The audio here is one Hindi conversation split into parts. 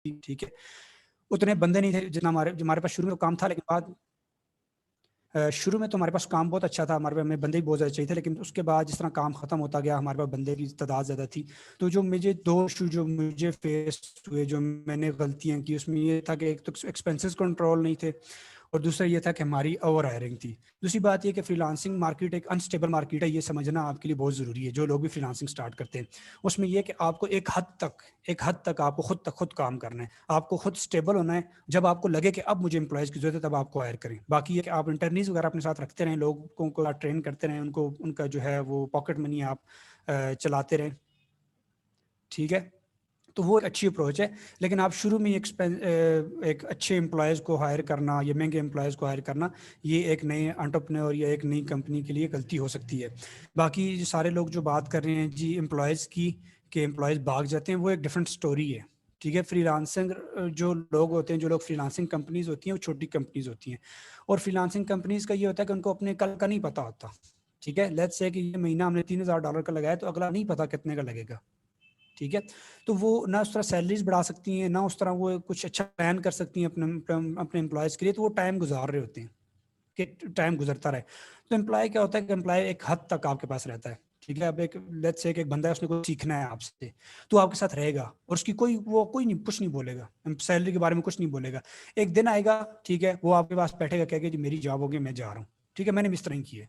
ठीक है, उतने बंदे नहीं थे जितना हमारे पास शुरू में काम था, लेकिन बाद शुरू में तो हमारे पास काम बहुत अच्छा था, हमारे पास हमें बंदे ही बहुत ज़्यादा चाहिए थे, लेकिन उसके बाद जिस तरह काम ख़त्म होता गया हमारे पास बंदे की तादाद ज़्यादा थी। तो जो मुझे 2 इशू जो मुझे फेस हुए, जो मैंने गलतियाँ की, उसमें ये था कि एक तो एक्सपेंसेस कंट्रोल नहीं थे, और दूसरा ये था कि हमारी ओवर हायरिंग थी। दूसरी बात ये कि फ्रीलांसिंग मार्केट एक अनस्टेबल मार्केट है, ये समझना आपके लिए बहुत ज़रूरी है, जो लोग भी फ्रीलांसिंग स्टार्ट करते हैं। उसमें यह कि आपको एक हद तक आपको खुद काम करना है, आपको खुद स्टेबल होना है। जब आपको लगे कि अब मुझे एम्प्लॉयज़ की ज़रूरत है, तब आपको हायर करें। बाकी ये कि आप इंटर्नीज वगैरह अपने साथ रखते रहें, लोगों को ट्रेन करते रहें, उनका जो है वो पॉकेट मनी आप चलाते रहें, ठीक है। तो वो एक अच्छी अप्रोच है। लेकिन आप शुरू में एक अच्छे एम्प्लॉयज़ को हायर करना या महंगे एम्प्लॉयज़ को हायर करना, ये एक नए एंटरप्रेन्योर या एक नई कंपनी के लिए गलती हो सकती है। बाकी जो सारे लोग जो बात कर रहे हैं जी एम्प्लॉयज़ की, कि एम्प्लॉयज़ भाग जाते हैं, वो एक डिफरेंट स्टोरी है, ठीक है। फ्रीलांसिंग जो लोग होते हैं, जो लोग फ्रीलांसिंग कंपनीज होती हैं, वो छोटी कंपनीज होती हैं, और फ्रीलांसिंग कंपनीज का ये होता है कि उनको अपने कल का नहीं पता होता, ठीक है। लेट्स से कि ये महीना हमने $3000 का लगाया, तो अगला नहीं पता कितने का लगेगा, ठीक है। तो वो ना उस तरह सैलरीज बढ़ा सकती हैं, ना उस तरह वो कुछ अच्छा प्लान कर सकती हैं अपने एम्प्लॉयज़ के लिए। तो वो टाइम गुजार रहे होते हैं कि टाइम गुजरता रहे। तो एम्प्लॉय क्या होता है कि एम्प्लॉय एक हद तक आपके पास रहता है, ठीक है। अब एक लेट्स से एक बंदा है, उसने कुछ सीखना है आपसे, तो आपके साथ रहेगा, और उसकी कोई नहीं, कुछ नहीं बोलेगा, सैलरी के बारे में कुछ नहीं बोलेगा। एक दिन आएगा, ठीक है, वो आपके पास बैठेगा, कहेगा जी मेरी जॉब हो गई, मैं जा रहा हूँ, ठीक है। मैंने भी इस तरह ही किया,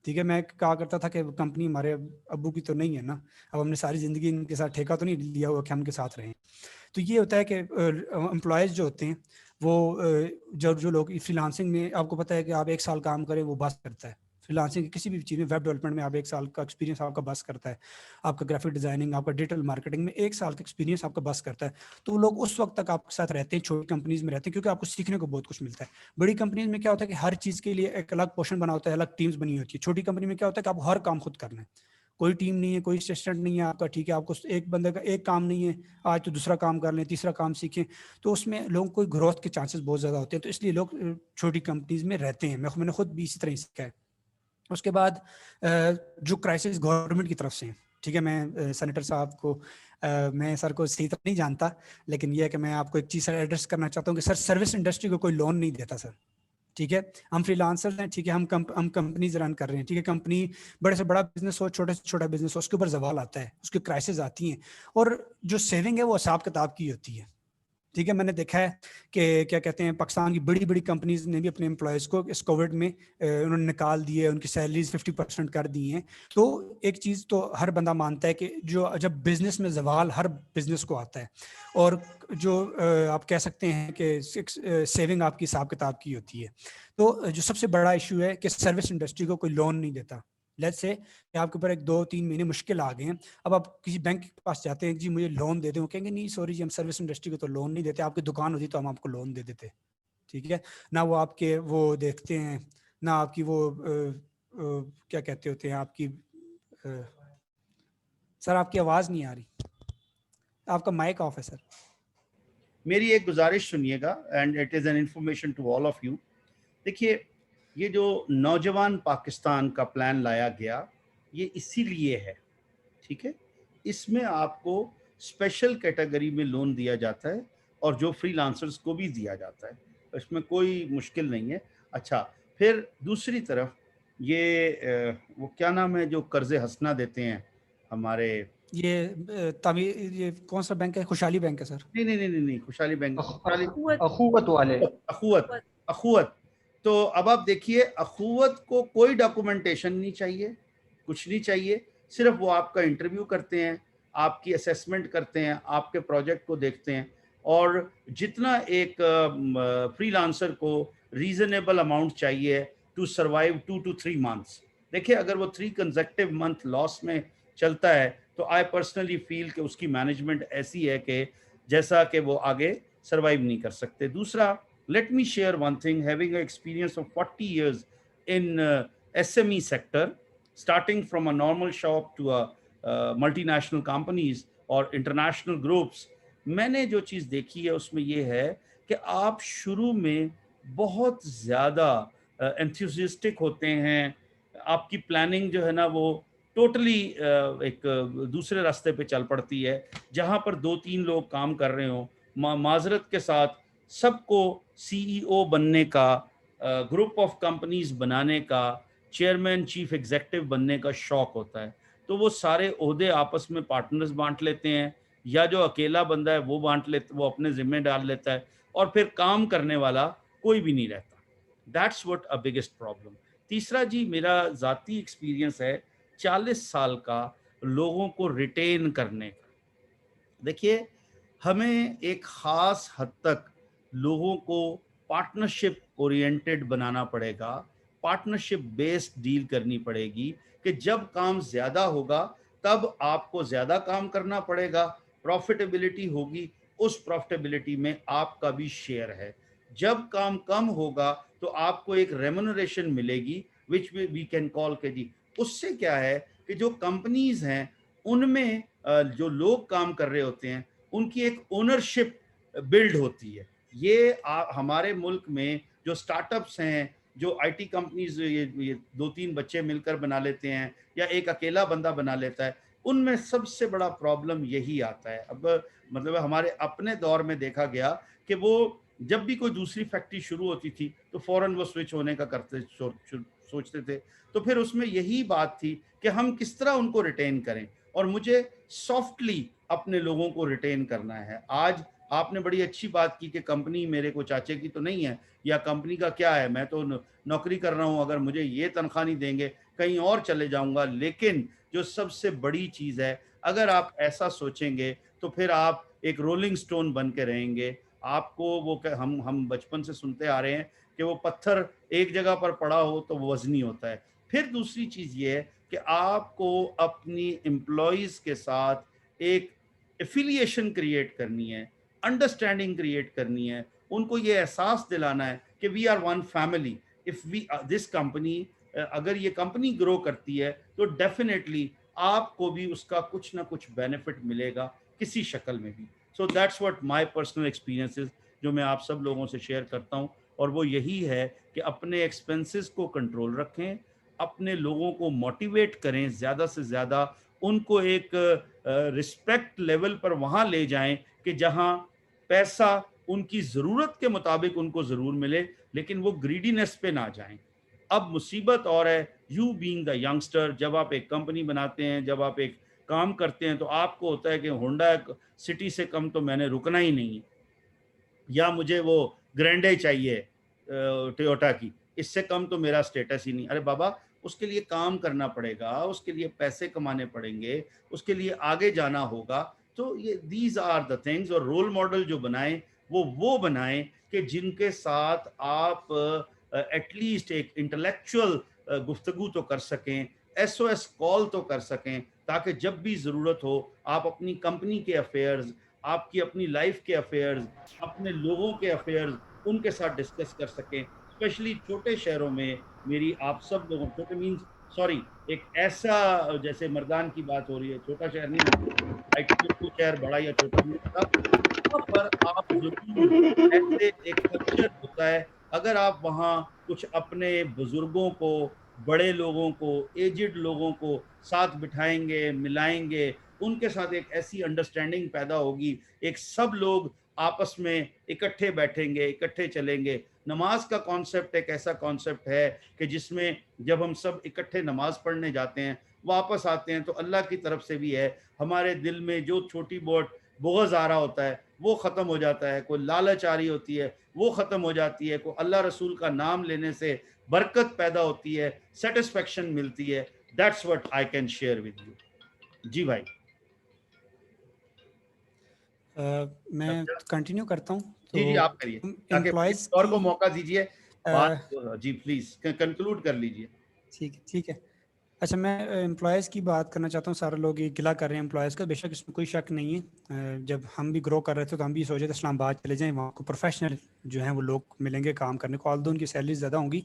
ठीक है। मैं कहा करता था कि कंपनी हमारे अब्बू की तो नहीं है ना, अब हमने सारी ज़िंदगी इनके साथ ठेका तो नहीं लिया हुआ कि हम उनके साथ रहें। तो ये होता है कि एम्प्लॉयज़ जो होते हैं वो जो जो लोग फ्रीलांसिंग में, आपको पता है कि आप 1 साल काम करें वो बस करता है। फ्रीलांसिंग की किसी भी चीज़ में, वेब डेवलपमेंट में आप 1 साल का एक्सपीरियंस आपका बस करता है, आपका ग्राफिक डिज़ाइनिंग, आपका डिजिटल मार्केटिंग में 1 साल का एक्सपीरियंस आपका बस करता है। तो वो लोग उस वक्त तक आपके साथ रहते हैं, छोटी कंपनीज में रहते हैं, क्योंकि आपको सीखने को बहुत कुछ मिलता है। बड़ी कंपनीज में क्या होता है कि हर चीज़ के लिए एक अलग पोर्शन बना होता है, अलग टीम्स बनी होती है। छोटी कंपनी में क्या होता है कि आपको हर काम खुद करना है, कोई टीम नहीं है, कोई असिस्टेंट नहीं है आपका, ठीक है। आपको एक बंदे का एक काम नहीं है, आज तो दूसरा काम कर लें, तीसरा काम सीखें। तो उसमें लोगों को ग्रोथ के चांसेस बहुत ज़्यादा होते हैं, तो इसलिए लोग छोटी कंपनीज में रहते हैं। मैंने खुद भी इसी तरह ही सीखा है। उसके बाद जो क्राइसिस गवर्नमेंट की तरफ से है, ठीक है। मैं सेनेटर साहब को मैं सर को सही तरह नहीं जानता, लेकिन यह है कि मैं आपको एक चीज़ सर एड्रेस करना चाहता हूँ कि सर सर्विस इंडस्ट्री को कोई लोन नहीं देता सर, ठीक है। हम फ्रीलांसर्स हैं, ठीक है। हम कंपनीज रन कर रहे हैं, ठीक है। कंपनी बड़े से बड़ा बिजनेस हो, छोटे से छोटा बिजनेस हो, उसके ऊपर जवाल आता है, उसकी क्राइसिस आती हैं, और जो सेविंग है वो हिसाब किताब की होती है, ठीक है। मैंने देखा है कि क्या कहते हैं, पाकिस्तान की बड़ी बड़ी कंपनीज ने भी अपने एम्प्लॉयज़ को इस कोविड में उन्होंने निकाल दिए, उनकी सैलरीज 50% कर दी हैं। तो एक चीज़ तो हर बंदा मानता है कि जो जब बिजनेस में जवाल हर बिजनेस को आता है, और जो आप कह सकते हैं कि सेविंग आपकी हिसाब किताब की होती है। तो जो सबसे बड़ा इशू है कि सर्विस इंडस्ट्री को कोई लोन नहीं देता। लेट्स से कि आपके ऊपर 1 2 3 महीने मुश्किल आ गए हैं, अब आप किसी बैंक के पास जाते हैं, जी मुझे लोन दे दें, वो कहेंगे नहीं सॉरी जी, हम सर्विस इंडस्ट्री को तो लोन नहीं देते, आपकी दुकान होती तो हम आपको लोन दे देते, ठीक है। ना वो आपके वो देखते हैं, ना आपकी वो क्या कहते होते हैं आपकी सर आपकी आवाज़ नहीं आ रही, आपका माइक ऑफ है सर। मेरी एक गुजारिश सुनिएगा, and it is an information to all of you. देखिए, ये जो नौजवान पाकिस्तान का प्लान लाया गया, ये इसीलिए है, ठीक है। इसमें आपको स्पेशल कैटेगरी में लोन दिया जाता है, और जो फ्रीलांसर्स को भी दिया जाता है, इसमें कोई मुश्किल नहीं है। अच्छा, फिर दूसरी तरफ ये वो क्या नाम है जो कर्ज़े हसना देते हैं हमारे, ये तभी ये कौन सा बैंक है, खुशहाली बैंक है सर। नहीं नहीं नहीं नहीं नहीं, खुशहाली बैंक, खुशहाली, अखुवत वाले। अखुवत, अखुवत। तो अब आप देखिए, अखुवत को कोई डॉक्यूमेंटेशन नहीं चाहिए, कुछ नहीं चाहिए, सिर्फ वो आपका इंटरव्यू करते हैं, आपकी असेसमेंट करते हैं, आपके प्रोजेक्ट को देखते हैं, और जितना एक फ्रीलांसर को रीजनेबल अमाउंट चाहिए टू सर्वाइव 2 to 3 months। देखिए, अगर वो 3 कंसेक्टिव मंथ लॉस में चलता है, तो आई पर्सनली फील कि उसकी मैनेजमेंट ऐसी है कि जैसा कि वो आगे सर्वाइव नहीं कर सकते। दूसरा, let me share one thing, having an experience of 40 years in SME sector, starting from a normal shop to a multinational companies और international groups, मैंने जो चीज़ देखी है उसमें ये है कि आप शुरू में बहुत ज़्यादा enthusiastic होते हैं, आपकी प्लानिंग जो है ना वो टोटली एक दूसरे रास्ते पे चल पड़ती है। जहाँ पर 2 3 लोग काम कर रहे हों, माजरत के साथ सबको CEO बनने का, ग्रुप ऑफ कंपनीज बनाने का, चेयरमैन चीफ एग्जीक्यूटिव बनने का शौक होता है, तो वो सारे ओहदे आपस में पार्टनर्स बांट लेते हैं, या जो अकेला बंदा है वो बांट लेता, वो अपने जिम्मे डाल लेता है, और फिर काम करने वाला कोई भी नहीं रहता। That's what a biggest problem. तीसरा जी, मेरा ज़ाती एक्सपीरियंस है 40 साल का लोगों को रिटेन करने का। देखिए, हमें एक ख़ास हद तक लोगों को पार्टनरशिप ओरिएंटेड बनाना पड़ेगा, पार्टनरशिप बेस्ड डील करनी पड़ेगी, कि जब काम ज़्यादा होगा तब आपको ज़्यादा काम करना पड़ेगा, प्रॉफ़िटेबिलिटी होगी, उस प्रॉफ़िटेबिलिटी में आपका भी शेयर है। जब काम कम होगा तो आपको एक रेम्युनरेशन मिलेगी, व्हिच वी कैन कॉल के जी। उससे क्या है कि जो कंपनीज़ हैं उनमें जो लोग काम कर रहे होते हैं उनकी एक ओनरशिप बिल्ड होती है। ये हमारे मुल्क में जो स्टार्टअप्स हैं, जो आईटी कंपनीज ये 2-3 बच्चे मिलकर बना लेते हैं या एक अकेला बंदा बना लेता है, उनमें सबसे बड़ा प्रॉब्लम यही आता है। अब मतलब हमारे अपने दौर में देखा गया कि वो जब भी कोई दूसरी फैक्ट्री शुरू होती थी तो फौरन वो स्विच होने का सोचते थे। तो फिर उसमें यही बात थी कि हम किस तरह उनको रिटेन करें, और मुझे सॉफ्टली अपने लोगों को रिटेन करना है। आज आपने बड़ी अच्छी बात की कि कंपनी मेरे को चाचे की तो नहीं है, या कंपनी का क्या है, मैं तो नौकरी कर रहा हूँ, अगर मुझे ये तनख्वाह नहीं देंगे कहीं और चले जाऊंगा। लेकिन जो सबसे बड़ी चीज है, अगर आप ऐसा सोचेंगे तो फिर आप एक रोलिंग स्टोन बन के रहेंगे। आपको वो हम बचपन से सुनते आ रहे हैं कि वो पत्थर एक जगह पर पड़ा हो तो वो वजनी होता है। फिर दूसरी चीज ये है कि आपको अपनी एम्प्लॉइज के साथ एक एफिलिएशन क्रिएट करनी है, अंडरस्टैंडिंग क्रिएट करनी है, उनको ये एहसास दिलाना है कि we are one family. If we this company, अगर ये कंपनी ग्रो करती है तो डेफिनेटली आपको भी उसका कुछ ना कुछ बेनिफिट मिलेगा किसी शक्ल में भी। So that's what my personal experiences जो मैं आप सब लोगों से शेयर करता हूँ, और वो यही है कि अपने एक्सपेंसेस को कंट्रोल रखें, अपने लोगों को मोटिवेट करें, ज़्यादा से ज़्यादा उनको एक रिस्पेक्ट लेवल पर वहाँ ले जाएं कि जहाँ पैसा उनकी ज़रूरत के मुताबिक उनको ज़रूर मिले, लेकिन वो ग्रीडीनेस पे ना जाएं। अब मुसीबत और है, यू बीइंग द यंगस्टर, जब आप एक कंपनी बनाते हैं, जब आप एक काम करते हैं, तो आपको होता है कि होंडा सिटी से कम तो मैंने रुकना ही नहीं है, या मुझे वो ग्रैंडे चाहिए टोयोटा की, इससे कम तो मेरा स्टेटस ही नहीं। अरे बाबा, उसके लिए काम करना पड़ेगा, उसके लिए पैसे कमाने पड़ेंगे, उसके लिए आगे जाना होगा। तो ये दीज आर द थिंग्स। और रोल मॉडल जो बनाएं वो बनाएं कि जिनके साथ आप एटलीस्ट एक इंटेलेक्चुअल गुफ्तगू तो कर सकें, SOS कॉल तो कर सकें, ताकि जब भी ज़रूरत हो आप अपनी कंपनी के अफेयर्स, आपकी अपनी लाइफ के अफेयर्स, अपने लोगों के अफेयर्स उनके साथ डिस्कस कर सकें। स्पेशली छोटे शहरों में मेरी आप सब लोगों, छोटे मीन्स सॉरी, एक ऐसा, जैसे मर्दान की बात हो रही है, छोटा शहर नहीं मतलब आईटी में कोई शहर बड़ा या छोटा नहीं होता, वहाँ पर आप ज़रूर, ऐसे एक कल्चर होता है, अगर आप वहाँ कुछ अपने बुजुर्गों को, बड़े लोगों को, एजिड लोगों को साथ बिठाएंगे, मिलाएंगे, उनके साथ एक ऐसी अंडरस्टैंडिंग पैदा होगी, एक सब लोग आपस में इकट्ठे बैठेंगे, इकट्ठे चलेंगे। नमाज का कॉन्सेप्ट एक ऐसा कॉन्सेप्ट है कि जिसमें जब हम सब इकट्ठे नमाज पढ़ने जाते हैं, वापस आते हैं, तो अल्लाह की तरफ से भी है, हमारे दिल में जो छोटी बहुत बुग़्ज़ आ रहा होता है वो ख़त्म हो जाता है, कोई लालच आ रही होती है वो ख़त्म हो जाती है, कोई अल्लाह रसूल का नाम लेने से बरकत पैदा होती है, सेटिस्फेक्शन मिलती है। That's what I can share with you. जी भाई। मैं कंटिन्यू करता हूँ। जी, जी, तो आप करिए, ताकि प्लीज़ एम्प्लॉयज़ और की को मौका दीजिए अ, बात। जी, प्लीज़ कंक्लूड कर लीजिए। ठीक है, ठीक है। अच्छा, मैं एम्प्लॉयज़ की बात करना चाहता हूँ। सारे लोग ये गिला कर रहे हैं एम्प्लॉयज़ का, बेशक इसमें कोई शक नहीं है। जब हम भी ग्रो कर रहे थे तो हम भी सोचे थे इस्लामाबाद चले जाएँ, वहाँ को प्रोफेशनल जो हैं वो लोग मिलेंगे काम करने को। ऑल्दो उनकी सैलरी ज़्यादा होंगी,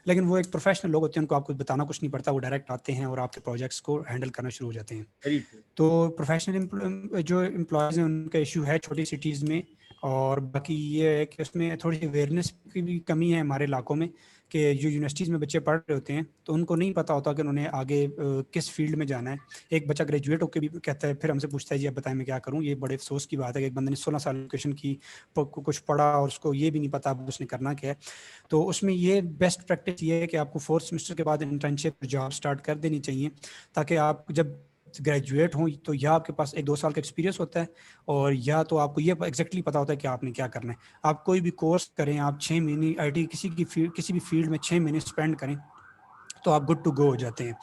लेकिन वो एक प्रोफेशनल लोग होते हैं, उनको आपको बताना कुछ नहीं पड़ता, वो डायरेक्ट आते हैं और आपके प्रोजेक्ट्स को हैंडल करना शुरू हो जाते हैं। Very true. तो प्रोफेशनल जो एम्प्लॉयज़ हैं उनका इशू है छोटी सिटीज़ में और बाकी ये है कि उसमें थोड़ी सी अवेयरनेस की भी कमी है हमारे इलाकों में, कि जो यूनिवर्सिटीज़ में बच्चे पढ़ रहे होते हैं तो उनको नहीं पता होता कि उन्होंने आगे किस फील्ड में जाना है। एक बच्चा ग्रेजुएट होकर भी कहता है, फिर हमसे पूछता है जी अब बताएं मैं क्या करूं। ये बड़े अफसोस की बात है कि एक बंदे ने 16 साल एजुकेशन की, कुछ पढ़ा और उसको ये भी नहीं पता अब उसने करना क्या है। तो उसमें ये बेस्ट प्रैक्टिस ये है कि आपको 4th सेमेस्टर के बाद इंटर्नशिप जॉब स्टार्ट कर देनी चाहिए, ताकि आप जब ग्रेजुएट हों तो या आपके पास 1-2 साल का एक्सपीरियंस होता है, और या तो आपको ये एग्जैक्टली पता होता है कि आपने क्या करना है। आप कोई भी कोर्स करें, आप 6 महीने आईटी किसी भी फील्ड में 6 महीने स्पेंड करें तो आप गुड टू गो हो जाते हैं।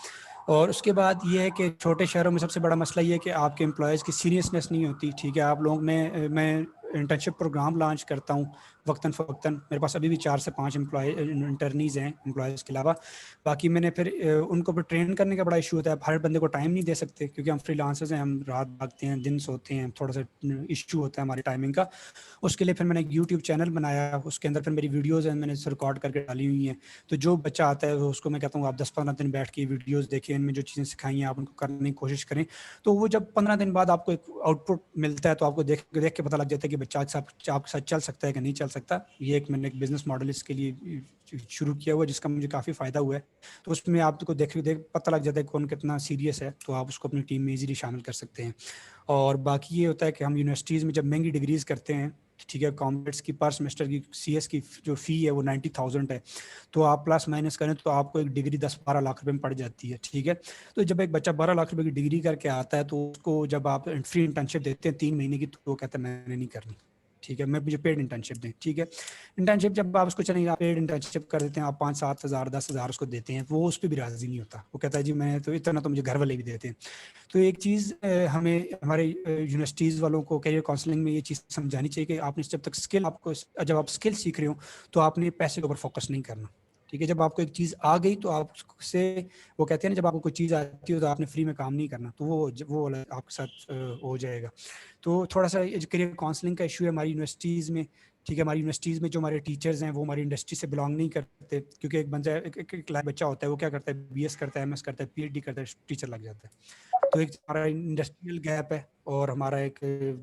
और उसके बाद ये है कि छोटे शहरों में सबसे बड़ा मसला ये है कि आपके एम्प्लॉयज़ की सीरियसनेस नहीं होती। ठीक है, आप लोग मैं इंटर्नशिप प्रोग्राम लॉन्च करता हूँ वक्तन फ़वक्तन। मेरे पास अभी भी 4 से 5 इंटर्नीज़ हैं एम्प्लॉयज़ के अलावा। बाकी मैंने फिर उनको भी ट्रेन करने का बड़ा इशू होता है। हर बंदे को टाइम नहीं दे सकते क्योंकि हम फ्रीलांसर्स हैं, हम रात भागते हैं, दिन सोते हैं, थोड़ा सा इशू होता है हमारी टाइमिंग का। उसके लिए फिर मैंने एक यूट्यूब चैनल बनाया, उसके अंदर फिर मेरी वीडियोज़ हैं, मैंने रिकॉर्ड करके डाली हुई हैं। तो जो बच्चा आता है उसको मैं कहता हूँ आप 10-15 दिन बैठ के वीडियोज़ देखें, इनमें जो चीज़ें सिखाई हैं आप उनको करने की कोशिश करें। तो वो जब 15 दिन बाद आपको एक आउटपुट मिलता है तो आपको देख के पता लग जाता है कि बच्चा आपके साथ चल सकता है कि नहीं चल सकता। ये एक मैंने एक बिजनेस मॉडल इसके लिए शुरू किया हुआ है जिसका मुझे काफ़ी फ़ायदा हुआ है। तो उसमें आपको देख पता लग जाता है कौन कितना सीरियस है, तो आप उसको अपनी टीम में ईजिली शामिल कर सकते हैं। और बाकी ये होता है कि हम यूनिवर्सिटीज़ में जब महंगी डिग्रीज़ करते हैं, ठीक है, कॉमर्स की पर सेमेस्टर की सीएस की जो फ़ी है वो 90,000 है। तो आप प्लस माइनस करें तो आपको एक डिग्री 10-12 लाख रुपए में पड़ जाती है। ठीक है, तो जब एक बच्चा 12 लाख रुपए की डिग्री करके आता है तो उसको जब आप फ्री इंटर्नशिप देते हैं 3 महीने की, तो वो कहता है मैंने नहीं करनी। ठीक है, मैं मुझे पेड इंटर्नशिप दें। ठीक है, इंटर्नशिप जब आप उसको चलेंगे, आप पेड इंटर्नशिप कर देते हैं, आप 5-7 हज़ार 10 हज़ार उसको देते हैं, वो उस पर भी राजी नहीं होता। वो कहता है जी मैं तो इतना तो मुझे घर वाले भी देते हैं। तो एक चीज़ हमें हमारे यूनिवर्सिटीज़ वालों को करियर काउंसलिंग में ये चीज़ समझानी चाहिए कि आपने जब तक जब आप स्किल सीख रहे हो तो आपने पैसे के ऊपर फोकस नहीं करना। ठीक है, जब आपको एक चीज़ आ गई तो आप उससे, वो कहते हैं ना जब आपको कोई चीज़ आती हो तो आपने फ्री में काम नहीं करना, तो वो वाला आपके साथ हो जाएगा। तो थोड़ा सा करियर काउंसलिंग का इशू है हमारी यूनिवर्सिटीज़ में। ठीक है, हमारी यूनिवर्सिटीज़ में जो हमारे टीचर्स हैं वो हमारी इंडस्ट्री से बिलोंग नहीं करते, क्योंकि एक बंदा एक बच्चा होता है वो क्या करता है, बीएस करता है, एमएस करता है, पीएचडी करता है, टीचर लग जाता है। तो एक हमारा इंडस्ट्रियल गैप है, और हमारा एक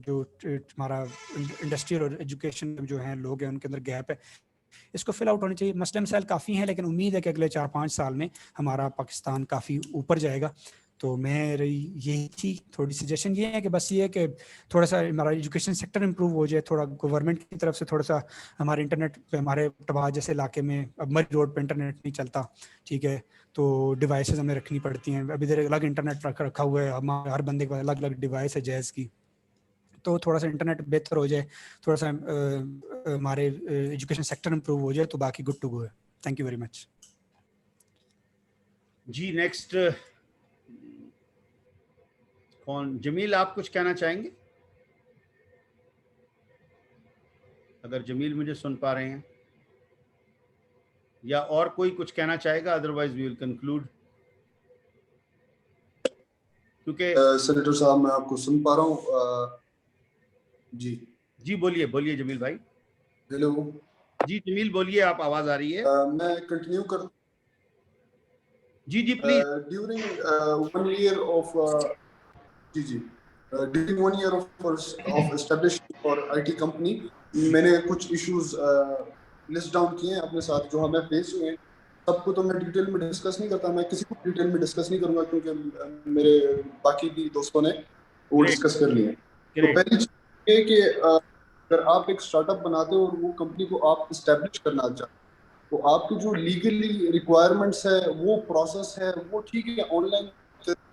जो हमारा इंडस्ट्रियल और एजुकेशन जो है लोग हैं उनके अंदर गैप है, इसको फिल आउट होनी चाहिए। मसले मसाइल काफ़ी हैं, लेकिन उम्मीद है कि अगले 4-5 साल में हमारा पाकिस्तान काफ़ी ऊपर जाएगा। तो मेरी यही थी थोड़ी सजेशन, ये है कि बस ये है कि थोड़ा सा हमारा एजुकेशन सेक्टर इंप्रूव हो जाए, थोड़ा गवर्नमेंट की तरफ से थोड़ा सा हमारे इंटरनेट पे, हमारे टबा जैसे इलाके में अब मरी रोड पे इंटरनेट नहीं चलता। ठीक है, तो डिवाइसेस हमें रखनी पड़ती हैं। अभी इधर अलग इंटरनेट रखा हुआ है, हमारे हर बंदे के पास अलग अलग डिवाइस है जैज़ की। तो थोड़ा सा इंटरनेट बेहतर हो जाए, थोड़ा सा हमारे एजुकेशन सेक्टर इंप्रूव हो जाए तो बाकी गुड टू गो है। Thank you very much. जी नेक्स्ट कौन? जमील, आप कुछ कहना चाहेंगे? अगर जमील मुझे सुन पा रहे हैं, या और कोई कुछ कहना चाहेगा, अदरवाइज वी विल कंक्लूड। क्योंकि सेनेटर साहब मैं आपको सुन पा रहा हूँ। जी जी बोलिए बोलिए जमील भाई। हेलो जी जमील बोलिए, आप, आवाज आ रही है। मैं कंटिन्यू कर। जी जी प्लीज। ड्यूरिंग 1 year ऑफ जी ड्यूरिंग 1 year ऑफ एस्टेब्लिशिंग और आईटी कंपनी, मैंने कुछ इश्यूज लिस्ट डाउन किए हैं अपने साथ जो हमें फेस हुए हैं। सबको तो मैं डिटेल में डिस्कस नहीं करता, मैं किसी को डिटेल में डिस्कस नहीं करूंगा क्योंकि मेरे बाकी भी दोस्तों ने वो ग्रेट डिस्कस कर लिए हैं। तो ग्रेट। पहली चीज ये कि अगर आप एक स्टार्टअप बनाते हो और वो कंपनी को आप इस्टेब्लिश करना चाहते हो, तो आपकी जो लीगली रिक्वायरमेंट्स है, वो प्रोसेस है, वो ठीक है ऑनलाइन,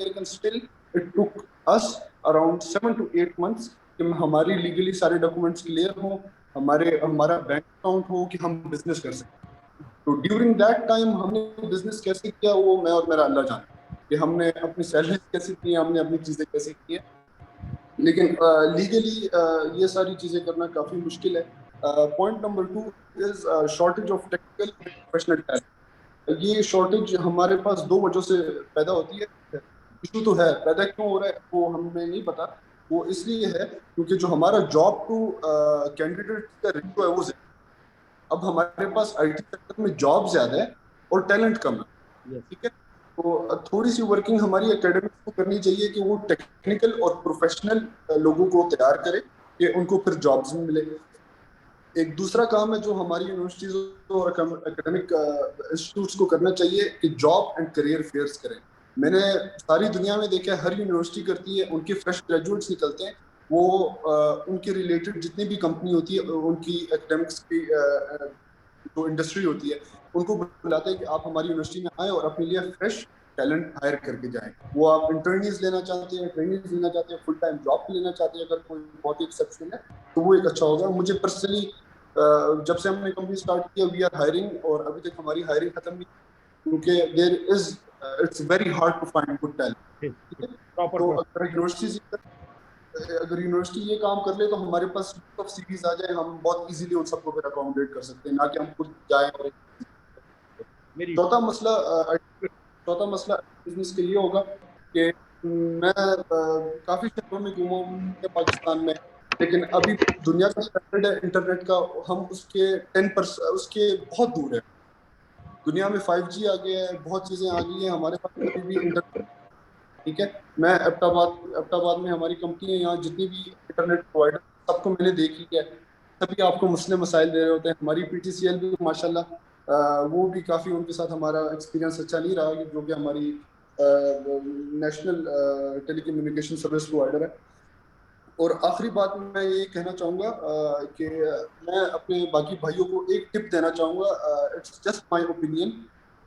लेकिन still it took us around 7 to 8 months कि हमारी लीगली सारे डॉक्यूमेंट्स क्लियर हो, हमारा बैंक अकाउंट हो कि हम बिजनेस कर सकें। तो ड्यूरिंग दैट टाइम हमने बिजनेस कैसे किया वो मैं और मेरा अल्लाह जानता है कि हमने अपनी सैलरी कैसे की, हमने अपनी चीजें कैसे की है। लेकिन लीगली ये सारी चीजें करना काफी मुश्किल है। Point number 2 is shortage of technical professional talent. ये शॉर्टेज हमारे पास 2 वजह से पैदा होती है। इशू तो है, पैदा क्यों हो रहा है वो हमें नहीं पता। वो इसलिए है क्योंकि जो हमारा जॉब टू कैंडिडेट का रेशियो है वो ज्यादा। अब हमारे पास आईटी सेक्टर में जॉब ज्यादा है और टैलेंट कम है। ठीक है, तो थोड़ी सी वर्किंग हमारी एकेडमिक्स को करनी चाहिए कि वो टेक्निकल और प्रोफेशनल लोगों को तैयार करे कि उनको फिर जॉब्स भी मिले। एक दूसरा काम है जो हमारी यूनिवर्सिटीज और एकेडमिक इंस्टीट्यूट्स को करना चाहिए कि जॉब एंड करियर फेयर्स करें। मैंने सारी दुनिया में देखा है, हर यूनिवर्सिटी करती है, उनके फ्रेश ग्रेजुएट्स निकलते हैं, वो उनके रिलेटेड जितनी भी कंपनी होती है, उनकी एकेडमिक्स की जो इंडस्ट्री होती है, उनको बुलाते हैं कि आप हमारी यूनिवर्सिटी में आए और अपने लिए फ्रेश टैलेंट हायर करके जाएं। वो आप इंटर्नीज लेना चाहते हैं, ट्रेनिंग लेना चाहते हैं, फुल टाइम जॉब लेना चाहते हैं, अगर कोई बहुत ही एक्सेप्शनल है तो वो एक अच्छा होगा। मुझे पर्सनली जब से हमने कंपनी स्टार्ट किया, वी आर हायरिंग, और अभी तक हमारी हायरिंग खत्म नहीं, क्योंकि there is it's very hard to find good talent. ठीक है, प्रॉपर तो अगर यूनिवर्सिटी ये काम कर ले तो हमारे पास ऑफ सीरीज आ जाए, हम बहुत इजीली उन सबको फिर अकोमोडेट कर सकते हैं, ना कि हम खुद जाएं। और मेरी चौथा मसला चौथा मसला बिजनेस के लिए होगा कि मैं काफी शहरों में घूमा हूँ पाकिस्तान में, लेकिन अभी दुनिया का स्टैंडर्ड है इंटरनेट का, हम उसके 10% उसके बहुत दूर है। दुनिया में 5G आ गया है, बहुत चीजें आ गई हैं, हमारे पास अभी भी इंटरनेट। ठीक है, मैं एबटाबाद में हमारी कंपनी है, यहाँ जितनी भी इंटरनेट प्रोवाइडर सबको मैंने देख लिया है, सभी आपको मसले मसाइल दे रहे होते हैं। हमारी PTCL भी माशाल्लाह वो भी काफ़ी, उनके साथ हमारा एक्सपीरियंस अच्छा नहीं रहा, जो कि हमारी नेशनल टेलीकम्युनिकेशन सर्विस प्रोवाइडर है। और आखिरी बात मैं ये कहना चाहूँगा कि मैं अपने बाकी भाइयों को एक टिप देना चाहूँगा, इट्स जस्ट माय ओपिनियन,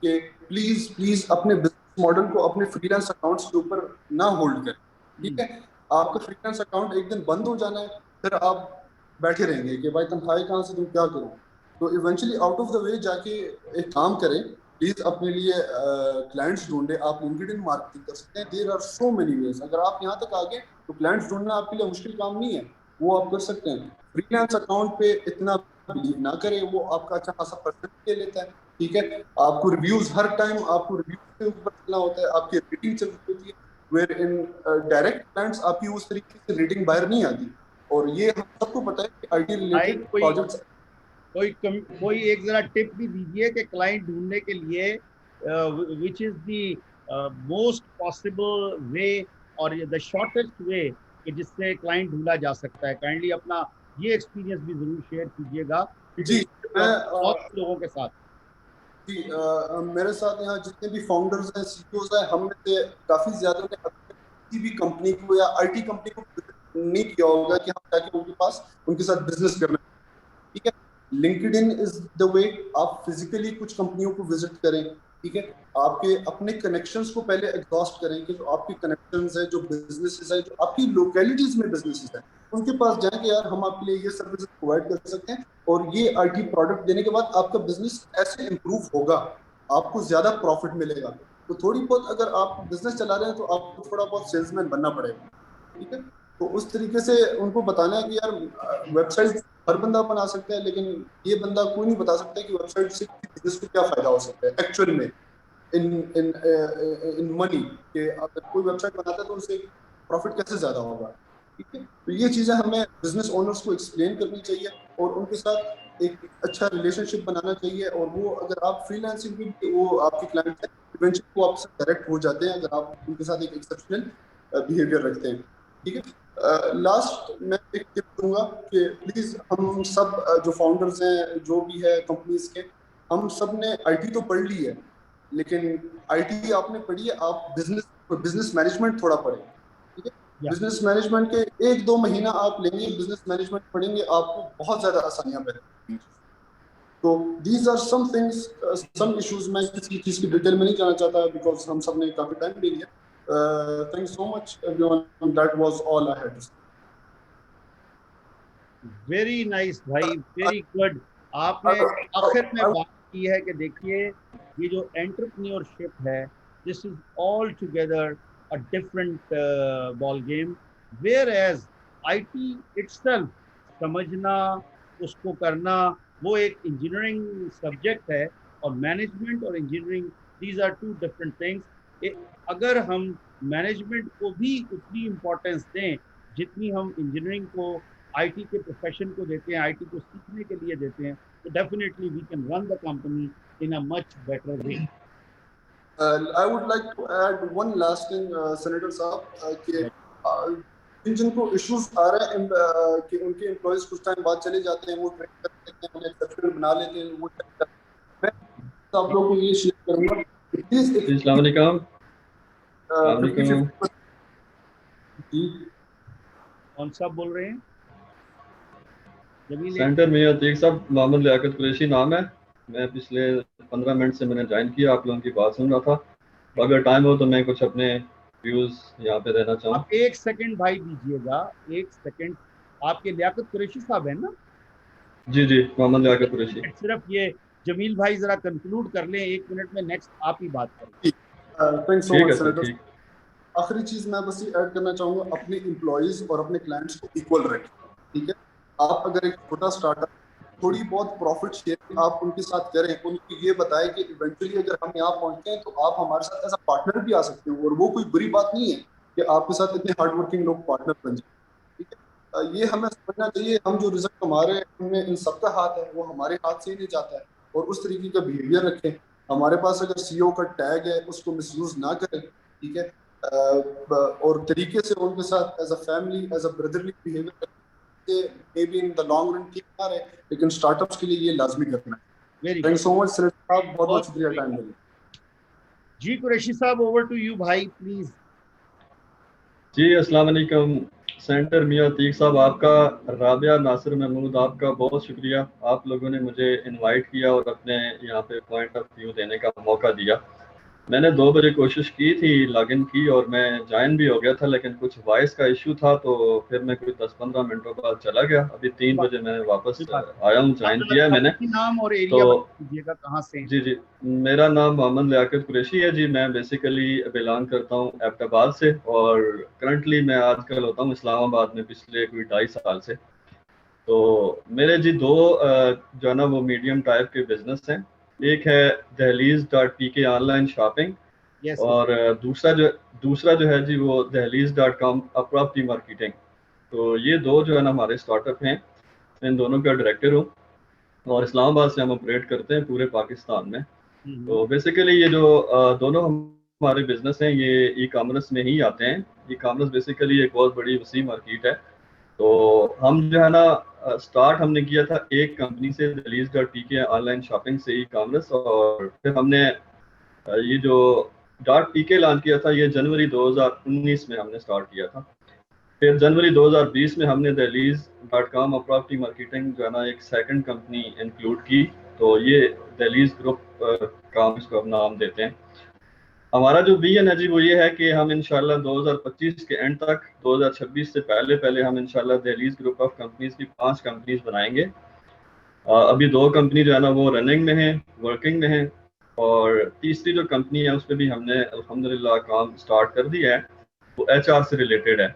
कि प्लीज़ प्लीज़ अपने बिजनेस मॉडल को अपने फ्रीलांस अकाउंट्स के ऊपर ना होल्ड करें। ठीक है, आपका फ्रीलांस अकाउंट एक दिन बंद हो जाना है, फिर आप बैठे रहेंगे कि भाई तनख्वाही कहाँ से दूँ, क्या करूँ। तो eventually out of the way जाके एक काम करें, प्लीज अपने लिए क्लाइंट्स ढूंढे। आप लिंक्डइन मार्केटिंग कर सकते हैं, there are so many ways. अगर आप यहाँ तक आ गए तो क्लाइंट्स ढूंढना आपके लिए मुश्किल काम नहीं है, वो आप कर सकते हैं। फ्रीलांस अकाउंट पे इतना बिलीव ना करें, वो आपका अच्छा खासा परसेंट ले लेता है। ठीक है, आपको रिव्यूज हर टाइम आपको रिव्यूज के ऊपर चलना होता है, आपकी रेटिंग चल रही होती है, वेयर इन डायरेक्ट क्लाइंट्स आपकी उस तरीके से रेटिंग बाहर नहीं आती। और ये हम सबको पता है कि IT भाई रिलेटेड कोई प्रोजेक्ट्स। कोई एक जरा टिप भी दीजिए कि क्लाइंट ढूंढने के लिए which is the most possible way और द शॉर्टेस्ट वे कि जिससे क्लाइंट ढूंढा जा सकता है। काइंडली अपना ये एक्सपीरियंस भी जरूर शेयर कीजिएगा जी, मैं बहुत से लोगों के साथ। जी मेरे साथ यहाँ जितने भी फाउंडर्स हैं, CEOs हैं, हम में से काफी ज्यादा ने किसी भी कंपनी को या IT कंपनी को नहीं किया होगा कि हम जाके उनके पास उनके साथ बिजनेस करना। ठीक है, लिंक्डइन इज द वे। आप फिजिकली कुछ कंपनियों को विजिट करें। ठीक है, आपके अपने कनेक्शंस को पहले एग्जॉस्ट करें कि जो आपके कनेक्शंस है, जो बिजनेसेस है, जो आपकी लोकेलिटीज में बिजनेसेस है, उनके पास जाएं कि यार हम आपके लिए ये सर्विसेज प्रोवाइड कर सकते हैं, और ये IT प्रोडक्ट देने के बाद आपका बिजनेस ऐसे इंप्रूव होगा, आपको ज्यादा प्रॉफिट मिलेगा। तो थोड़ी बहुत अगर आप बिजनेस चला रहे हैं तो आपको थोड़ा बहुत सेल्समैन बनना पड़ेगा। ठीक है, तो उस तरीके से उनको बताना है कि यार वेबसाइट हर बंदा बना सकता है, लेकिन ये बंदा कोई नहीं बता सकता कि वेबसाइट से बिजनेस को क्या फायदा हो सकता है एक्चुअल में, इन इन इन मनी, कि अगर कोई वेबसाइट बनाता है तो उसे प्रॉफिट कैसे ज्यादा होगा। ठीक है, तो ये चीजें हमें बिजनेस ओनर्स को एक्सप्लेन करनी चाहिए और उनके साथ एक अच्छा रिलेशनशिप बनाना चाहिए। और वो अगर आप फ्रीलांसिंग भी, वो आपके क्लाइंट है, इवेंचुअली वो आपसे डायरेक्ट हो जाते हैं अगर आप उनके साथ एक एक्सेप्शनल बिहेवियर रखते हैं। ठीक है, लास्ट मैं एक टिप दूंगा कि प्लीज हम सब जो फाउंडर्स हैं, जो भी है कंपनीज के, हम सब ने IT तो पढ़ ली है, लेकिन IT आपने पढ़ी है, आप बिजनेस बिजनेस मैनेजमेंट थोड़ा पढ़े। ठीक है, या बिजनेस मैनेजमेंट के 1-2 महीना आप लेंगे, बिजनेस मैनेजमेंट पढ़ेंगे, आपको बहुत ज्यादा आसानियां पैदा। तो these are some things, some issues. मैं किसी चीज की डिटेल में नहीं जाना चाहता बिकॉज हम सब ने काफी टाइम ले लिया। Thank so much everyone, that was all I had to very nice भाई, वेरी से। गुड। आपने आखिर में बात की है कि देखिए ये जो एंटरप्रेन्योरशिप है, this is all together a different ball game, whereas IT itself समझना, उसको करना, वो एक इंजीनियरिंग सब्जेक्ट है, और मैनेजमेंट और engineering, these are two different things. अगर हम मैनेजमेंट को भी उतनी इम्पोर्टेंस दें जितनी हम इंजीनियरिंग को, IT के प्रोफेशन को देते हैं, IT को सीखने के लिए देते हैं, तो definitely we can run the company in a much better way. I would like to add one last thing, Senator Saab, कि जिनको इश्यूज आ रहे हैं कि उनके एम्प्लॉयज कुछ टाइम बाद चले जाते हैं, वो ट्रेन कर लेते हैं, उन्हें एक्सेप्टेबल बना लेते हैं, वो check करते हैं। मैं आप लोगों को ये शेयर करूंगा प्लीज एक अस्सलाम वालेकुम। 50-50 जी कौन सा बोल रहे हैं? जमील सेंटर में अतीक साहब, मोहम्मद लियाकत कुरैशी नाम है। मैं पिछले 15 मिनट से मैंने ज्वाइन किया, आप लोगों की बात सुन रहा था। तो अगर टाइम हो तो मैं कुछ अपने व्यूज यहाँ पे देना चाहूँ। आप 1 सेकंड भाई दीजिएगा, 1 सेकंड। आपके लियाकत कुरैशी साहब है ना? जी जी, मोहम्मद लियाकत कुरैशी। सिर्फ ये जमील भाई जरा कंक्लूड कर लें 1 मिनट में, नेक्स्ट आप ही बात करें। थैंक्स सो ठीक मच है सर, सेनेटर। ठीक। आखिरी चीज मैं बस ये ऐड करना चाहूंगा, अपने एम्प्लॉयज और अपने क्लाइंट्स को इक्वल रखें। ठीक है, आप अगर एक छोटा स्टार्टअप थोड़ी बहुत प्रॉफिट शेयरिंग आप उनके साथ करें, उनको ये बताएं कि इवेंचुअली अगर हम यहाँ पहुंचते हैं तो आप हमारे साथ एज अ पार्टनर भी आ सकते हो, और वो कोई बुरी बात नहीं है कि आपके साथ इतने हार्डवर्किंग लोग पार्टनर बन जाए। ठीक है, ये हमें समझना चाहिए, हम जो रिजल्ट कमा रहे हैं उनमें इन सबका हाथ है, वो हमारे हाथ से ही नहीं जाता है। और उस तरीके का बिहेवियर रखें। हमारे पास अगर सीईओ का टैग है उसको मिसयूज ना करें। ठीक है, और तरीके से उनके साथ as a family as a brotherly behaviour, may be in the long run ठीक ना रहे, लेकिन स्टार्टअप्स के लिए ये लाजमी करना है। Very thank good, so much sir साहब, बहुत बहुत बहुत शुक्रिया टाइम शुक्रिया। देने। जी कुरैशी साहब, ओवर टू यू भाई प्लीज। जी अस्सलाम वालेकुम सेंटर मियां अतीक साहब, आपका, राबिया नासिर महमूद, आपका बहुत शुक्रिया। आप लोगों ने मुझे इनवाइट किया और अपने यहाँ पे पॉइंट ऑफ व्यू देने का मौका दिया। मैंने 2 बजे कोशिश की थी, लॉगिन की और मैं ज्वाइन भी हो गया था, लेकिन कुछ वॉइस का इशू था, तो फिर मैं कोई 10-15 मिनटों बाद चला गया। अभी 3 बजे मैं वापस आया हूँ, आप ज्वाइन किया है मैंने। नाम और तो एरिया बता दीजिएगा, कहाँ से हैं? जी जी, मेरा नाम मोहम्मद लियाकत कुरैशी है जी। मैं बेसिकली बिलोंग करता हूँ एबटाबाद से, और करंटली मैं आजकल होता हूँ इस्लामाबाद में पिछले कोई 2.5 साल से। तो मेरे जी 2 जो है ना वो मीडियम टाइप के बिजनेस हैं। एक है दहलीज.pk ऑनलाइन शॉपिंग, यस और दूसरा जो है जी वो दहलीज.com प्रॉपर्टी मार्केटिंग। तो ये 2 जो है ना हमारे स्टार्टअप हैं, इन दोनों का डायरेक्टर हूँ, और इस्लामाबाद से हम ऑपरेट करते हैं पूरे पाकिस्तान में। तो बेसिकली ये जो दोनों हमारे बिजनेस हैं ये ई कॉमर्स में ही आते हैं। ई कॉमर्स बेसिकली एक बहुत बड़ी वसी मार्केट है। तो हम जो है ना स्टार्ट हमने किया था एक कंपनी से, दहलीज.pk ऑनलाइन शॉपिंग से ई कॉमर्स, और फिर हमने ये जो .pk लॉन्च किया था ये जनवरी 2019 में हमने स्टार्ट किया था। फिर जनवरी 2020 में हमने दहलीज.com और प्रॉपर्टी मार्केटिंग जो है ना एक सेकंड कंपनी इंक्लूड की। तो ये दहलीज ग्रुप का हम इसको नाम देते हैं। हमारा जो विजन है जी वो ये है कि हम इंशाल्लाह 2025 के एंड तक, 2026 से पहले पहले हम इंशाल्लाह दहलीज ग्रुप ऑफ कंपनीज की 5 कंपनीज बनाएंगे। अभी 2 कंपनी जो है ना वो रनिंग में है, वर्किंग में है, और तीसरी जो कंपनी है उस पर भी हमने अल्हम्दुलिल्लाह काम स्टार्ट कर दिया है। वो HR से रिलेटेड है,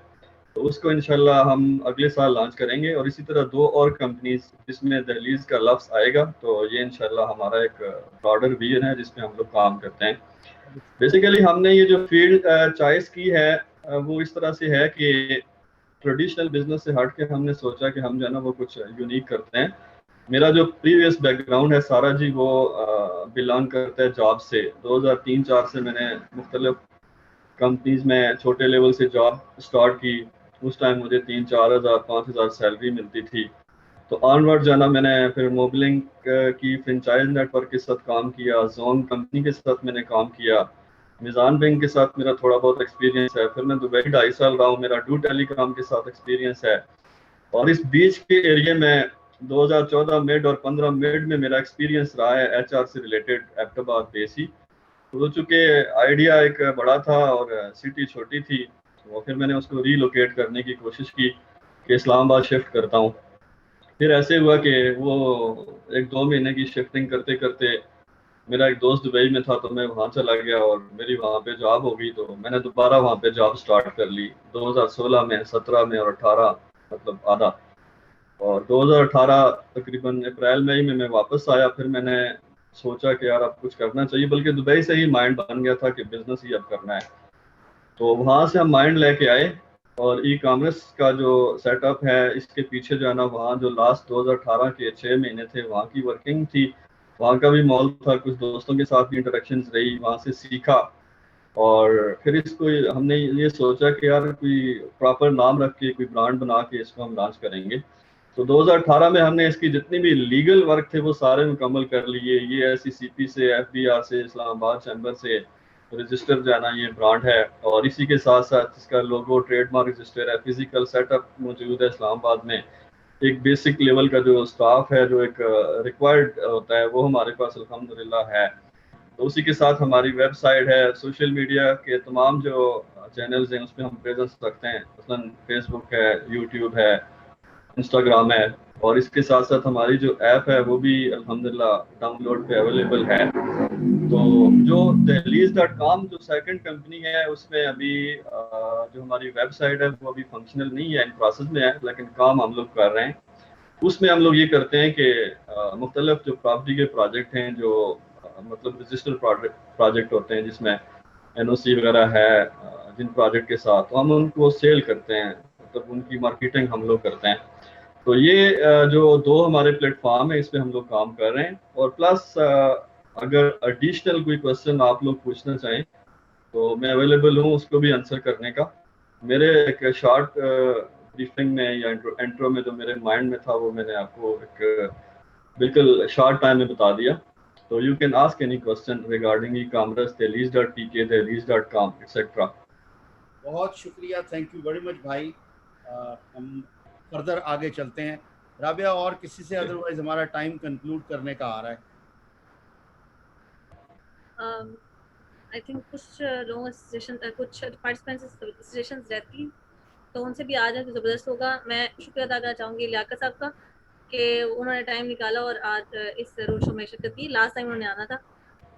तो उसको इंशाल्लाह हम अगले साल लॉन्च करेंगे। और इसी तरह 2 और कंपनीज जिसमें दहलीज का लफ्ज़ आएगा, तो ये इंशाल्लाह हमारा एक ब्रॉडर विजन है जिसमें हम लोग काम करते हैं। बेसिकली हमने ये जो फील्ड चॉइस की है वो इस तरह से है कि ट्रेडिशनल बिजनेस से हट के हमने सोचा कि हम जो है ना वो कुछ यूनिक करते हैं। मेरा जो प्रीवियस बैकग्राउंड है सारा जी वो बिलोंग करता है जॉब से। 2003-4 से मैंने मुख्तलिफ कंपनीज में छोटे लेवल से जॉब स्टार्ट की। उस टाइम मुझे 3-4 हज़ार 5 हज़ार सैलरी मिलती थी। तो ऑनवर्ड जाना मैंने फिर मोबिलिंग की फ्रेंचाइज नेटवर्क के साथ काम किया, जोन कंपनी के साथ मैंने काम किया, मिजान बैंक के साथ मेरा थोड़ा बहुत एक्सपीरियंस है। फिर मैं दुबई 2.5 साल रहा हूँ, मेरा डू टेलीकॉम के साथ एक्सपीरियंस है। और इस बीच के एरिया में 2014 मिड और 15 मिड में मेरा एक्सपीरियंस रहा है HR से रिलेटेड, एबटाबाद बेसी। तो चूँकि आइडिया एक बड़ा था और सिटी छोटी थी, तो फिर मैंने उसको रीलोकेट करने की कोशिश की कि इस्लामाबाद शिफ्ट करता हूँ। फिर ऐसे हुआ कि वो 1-2 महीने की शिफ्टिंग करते करते मेरा एक दोस्त दुबई में था, तो मैं वहाँ चला गया और मेरी वहाँ पे जॉब हो गई। तो मैंने दोबारा वहाँ पे जॉब स्टार्ट कर ली 2016 में, 17 में और 18, मतलब आधा। और 2018 तकरीबन अप्रैल मई में मैं वापस आया। फिर मैंने सोचा कि यार अब कुछ करना चाहिए, बल्कि दुबई से ही माइंड बन गया था कि बिजनेस ही अब करना है। तो वहाँ से हम माइंड लेके आए, और ई कॉमर्स का जो सेटअप है इसके पीछे जो है ना वहाँ जो लास्ट 2018 के 6 महीने थे वहाँ की वर्किंग थी, वहाँ का भी मॉल था, कुछ दोस्तों के साथ भी इंटरेक्शंस रही, वहाँ से सीखा। और फिर इसको हमने ये सोचा कि यार कोई प्रॉपर नाम रख के कोई ब्रांड बना के इसको हम लॉन्च करेंगे। तो 2018 में हमने इसकी जितनी भी लीगल वर्क थे वो सारे मुकम्मल कर लिए। ये SECP से, FBR से, इस्लामाबाद चैम्बर से रजिस्टर जाना ये ब्रांड है, और इसी के साथ साथ इसका लोगो ट्रेडमार्क रजिस्टर है, फिजिकल सेटअप मौजूद है इस्लामाबाद में, एक बेसिक लेवल का जो स्टाफ है जो एक रिक्वायर्ड होता है वो हमारे पास अल्हम्दुलिल्लाह है। तो उसी के साथ हमारी वेबसाइट है, सोशल मीडिया के तमाम जो चैनल्स हैं उस पर हम प्रेजेंस रखते हैं, मसलन फेसबुक है, यूट्यूब है, इंस्टाग्राम है, और इसके साथ साथ हमारी जो ऐप है वो भी अल्हम्दुलिल्लाह डाउनलोड पे अवेलेबल है। तो जो dehleez.com जो सेकंड कंपनी है उसमें अभी जो हमारी वेबसाइट है वो अभी फंक्शनल नहीं है, इन प्रोसेस में है, लेकिन काम हम लोग कर रहे हैं। उसमें हम लोग ये करते हैं कि मुख्तलिफ जो प्रॉपर्टी के प्रोजेक्ट हैं जो मतलब रजिस्टर्ड प्रोजेक्ट होते हैं जिसमें NOC वगैरह है जिन प्रोजेक्ट के साथ, तो हम उनको सेल करते हैं, मतलब उनकी मार्केटिंग हम लोग करते हैं। तो ये जो दो हमारे प्लेटफॉर्म है इस पे हम लोग काम कर रहे हैं। और प्लस अगर एडिशनल कोई क्वेश्चन आप लोग पूछना चाहें तो मैं अवेलेबल हूँ उसको भी आंसर करने का। मेरे एक शॉर्ट ब्रीफिंग में या इंट्रो में जो मेरे माइंड में था वो मैंने आपको एक बिल्कुल शॉर्ट टाइम में बता दिया। तो you can ask any question regarding e-commerce, dehleez.tk, dehleez.com etcetera. बहुत शुक्रिया, थैंक यू वेरी मच भाई। हम फर्दर आगे चलते हैं। राबिया, और किसी से, अदरवाइज हमारा टाइम कंक्लूड करने का आ रहा है। आई थिंक कुछ लोगों सजेशन, कुछ पार्टिसिपेंट्स सजेशंस रहती तो उनसे भी आ जाए तो ज़बरदस्त होगा। मैं शुक्रिया अदा करना चाहूँगी लियाकत साहब का कि उन्होंने टाइम निकाला और आज इस रोड शो में शिरकत की। लास्ट टाइम उन्होंने आना था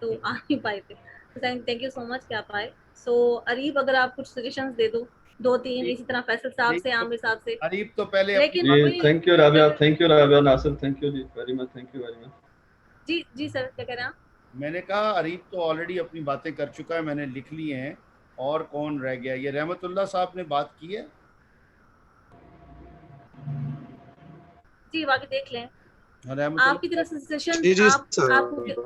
तो आ नहीं पाए थे, तो थैंक यू सो मच कि आप आए। सो अरीब, अगर आप कुछ सजेशंस दे दो, 2-3, इसी तरह फैसल साहब से, आमिर साहब से। अरीब तो पहले लेकिन जी thank you Rabia, thank you Rabia, Nasir thank you जी very much, thank you very much. जी जी सर, क्या कह रहे हैं आप? मैंने कहा अरीब तो ऑलरेडी अपनी बातें कर चुका है, मैंने लिख लिए हैं। और कौन रह गया? ये रहमतुल्लाह साहब ने बात की है। जी बाकी देख लें रहमतुल्लाह आपकी तरफ से सजेशन। जी आप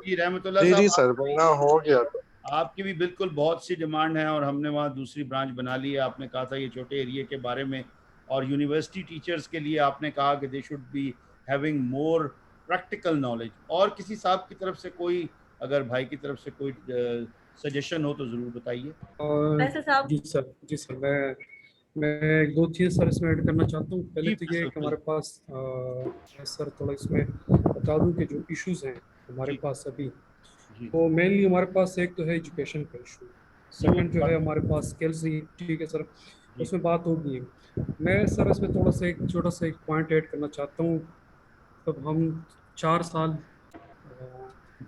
जी रहमतुल्लाह जी साहब, सर, वरना हो गया था। आपकी भी बिल्कुल बहुत सी डिमांड है और हमने वहाँ दूसरी ब्रांच बना ली है। आपने कहा था ये छोटे एरिया के बारे में, और यूनिवर्सिटी टीचर्स के लिए आपने कहा कि they should be having more practical knowledge. और किसी साहब की तरफ से कोई, अगर भाई की तरफ से कोई सजेशन हो तो ज़रूर बताइए। फैसल साहब। जी सर, मैं एक दो चीज़ सर इसमें ऐड करना चाहता हूँ। पहले जी, तो ये है कि बिल्कुल। हमारे पास मैं सर थोड़ा इसमें बता दूँ कि जो इश्यूज हैं हमारे जी। पास अभी, जी। तो मेनली हमारे पास एक तो है एजुकेशन का इशू, सेकंड जो है हमारे पास स्किल्स ही, ठीक है सर, जी। उसमें बात होगी। मैं सर इसमें थोड़ा सा एक छोटा सा एक पॉइंट ऐड करना चाहता हूँ। तब हम 4 साल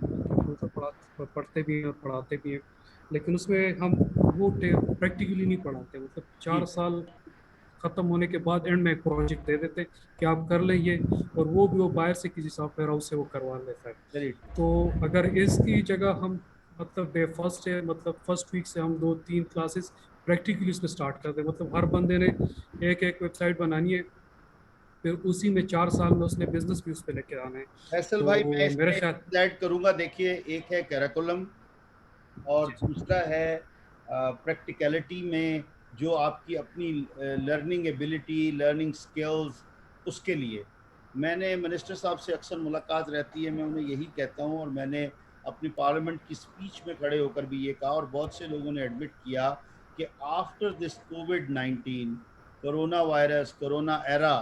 मतलब पढ़ते भी हैं और पढ़ाते भी हैं, लेकिन उसमें हम वो प्रैक्टिकली नहीं पढ़ाते। मतलब 4 साल ख़त्म होने के बाद एंड में एक प्रोजेक्ट दे देते कि आप कर लें ये, और वो भी वो बाहर से किसी सॉफ्टवेयर हाउस से वो करवा लेता है। चलिए। तो अगर इसकी जगह हम मतलब फर्स्ट है, मतलब फर्स्ट वीक से हम 2-3 क्लासेस प्रैक्टिकली इसमें स्टार्ट कर दें। मतलब हर बंदे ने एक वेबसाइट बनानी है, फिर उसी में 4 साल में उसने बिजनेस भी उस पर लेके आना है। फैसल तो भाई, मैं मेरे इसमें ख्याल ऐड करूंगा। देखिए, एक है कैरिकुलम और दूसरा है प्रैक्टिकलिटी में जो आपकी अपनी लर्निंग एबिलिटी, लर्निंग स्किल्स, उसके लिए मैंने मिनिस्टर साहब से अक्सर मुलाकात रहती है। मैं उन्हें यही कहता हूँ, और मैंने अपनी पार्लियामेंट की स्पीच में खड़े होकर भी ये कहा, और बहुत से लोगों ने एडमिट किया कि after this covid, corona virus, corona era,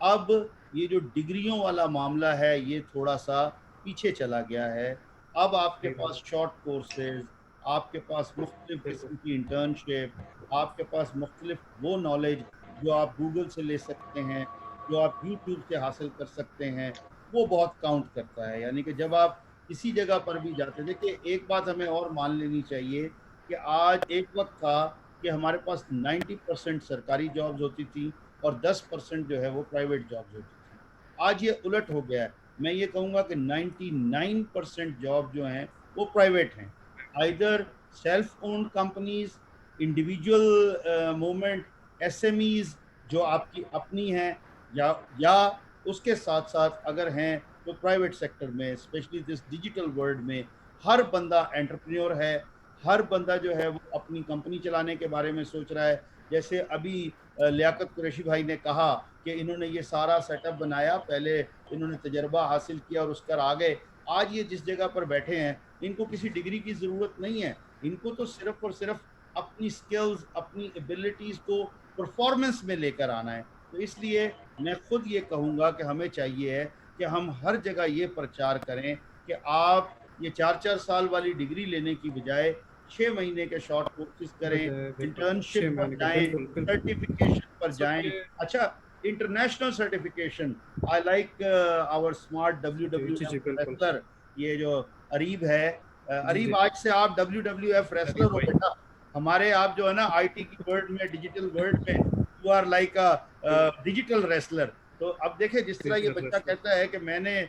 अब ये जो डिग्रियों वाला मामला है ये थोड़ा सा पीछे चला गया है। अब आपके पास शॉर्ट कोर्सेज, आपके पास मुख्तलिफ किस्म की इंटर्नशिप, आपके पास मुख्तलिफ वो नॉलेज जो आप गूगल से ले सकते हैं, जो आप यूट्यूब से हासिल कर सकते हैं, वो बहुत काउंट करता है। यानी कि जब आप किसी जगह पर भी जाते, देखिए एक बात हमें और मान लेनी चाहिए कि आज एक वक्त था कि हमारे पास 90% सरकारी जॉब्स होती थी और 10% जो है वो प्राइवेट जॉब्स होती थी। आज ये उलट हो गया है। मैं ये कहूँगा कि 99% जॉब जो हैं वो प्राइवेट हैं, either self owned companies, individual movement, SMEs जो आपकी अपनी हैं, या उसके साथ साथ अगर हैं तो प्राइवेट सेक्टर में, स्पेशली दिस डिजिटल वर्ल्ड में हर बंदा एंटरप्रेन्योर है, हर बंदा जो है वो अपनी कंपनी चलाने के बारे में सोच रहा है। जैसे अभी लियाकत कुरैशी भाई ने कहा कि इन्होंने ये सारा सेटअप बनाया, पहले इन्होंने तजर्बा हासिल किया और उसकर आ गए। आज ये जिस जगह पर बैठे हैं, इनको किसी डिग्री की ज़रूरत नहीं है, इनको तो सिर्फ और सिर्फ अपनी स्किल्स, अपनी एबिलिटीज़ को परफॉर्मेंस में लेकर आना है। तो इसलिए मैं खुद ये कहूँगा कि हमें चाहिए है कि हम हर जगह ये प्रचार करें कि आप ये 4-4 साल वाली डिग्री लेने की बजाय 6 महीने के शॉर्ट कोर्सेज करें, इंटर्नशिप पर जाएं, सर्टिफिकेशन पर जाएं। अच्छा, international certification, I like our smart WWF wrestler, ये जो अरीब है, अरीब आज से आप WWF रेसलर हो बेटा। हमारे आप जो है ना IT की वर्ल्ड में, डिजिटल वर्ल्ड में, you are like a digital wrestler. तो अब देखें जिस तरह ये बच्चा कहता है कि मैंने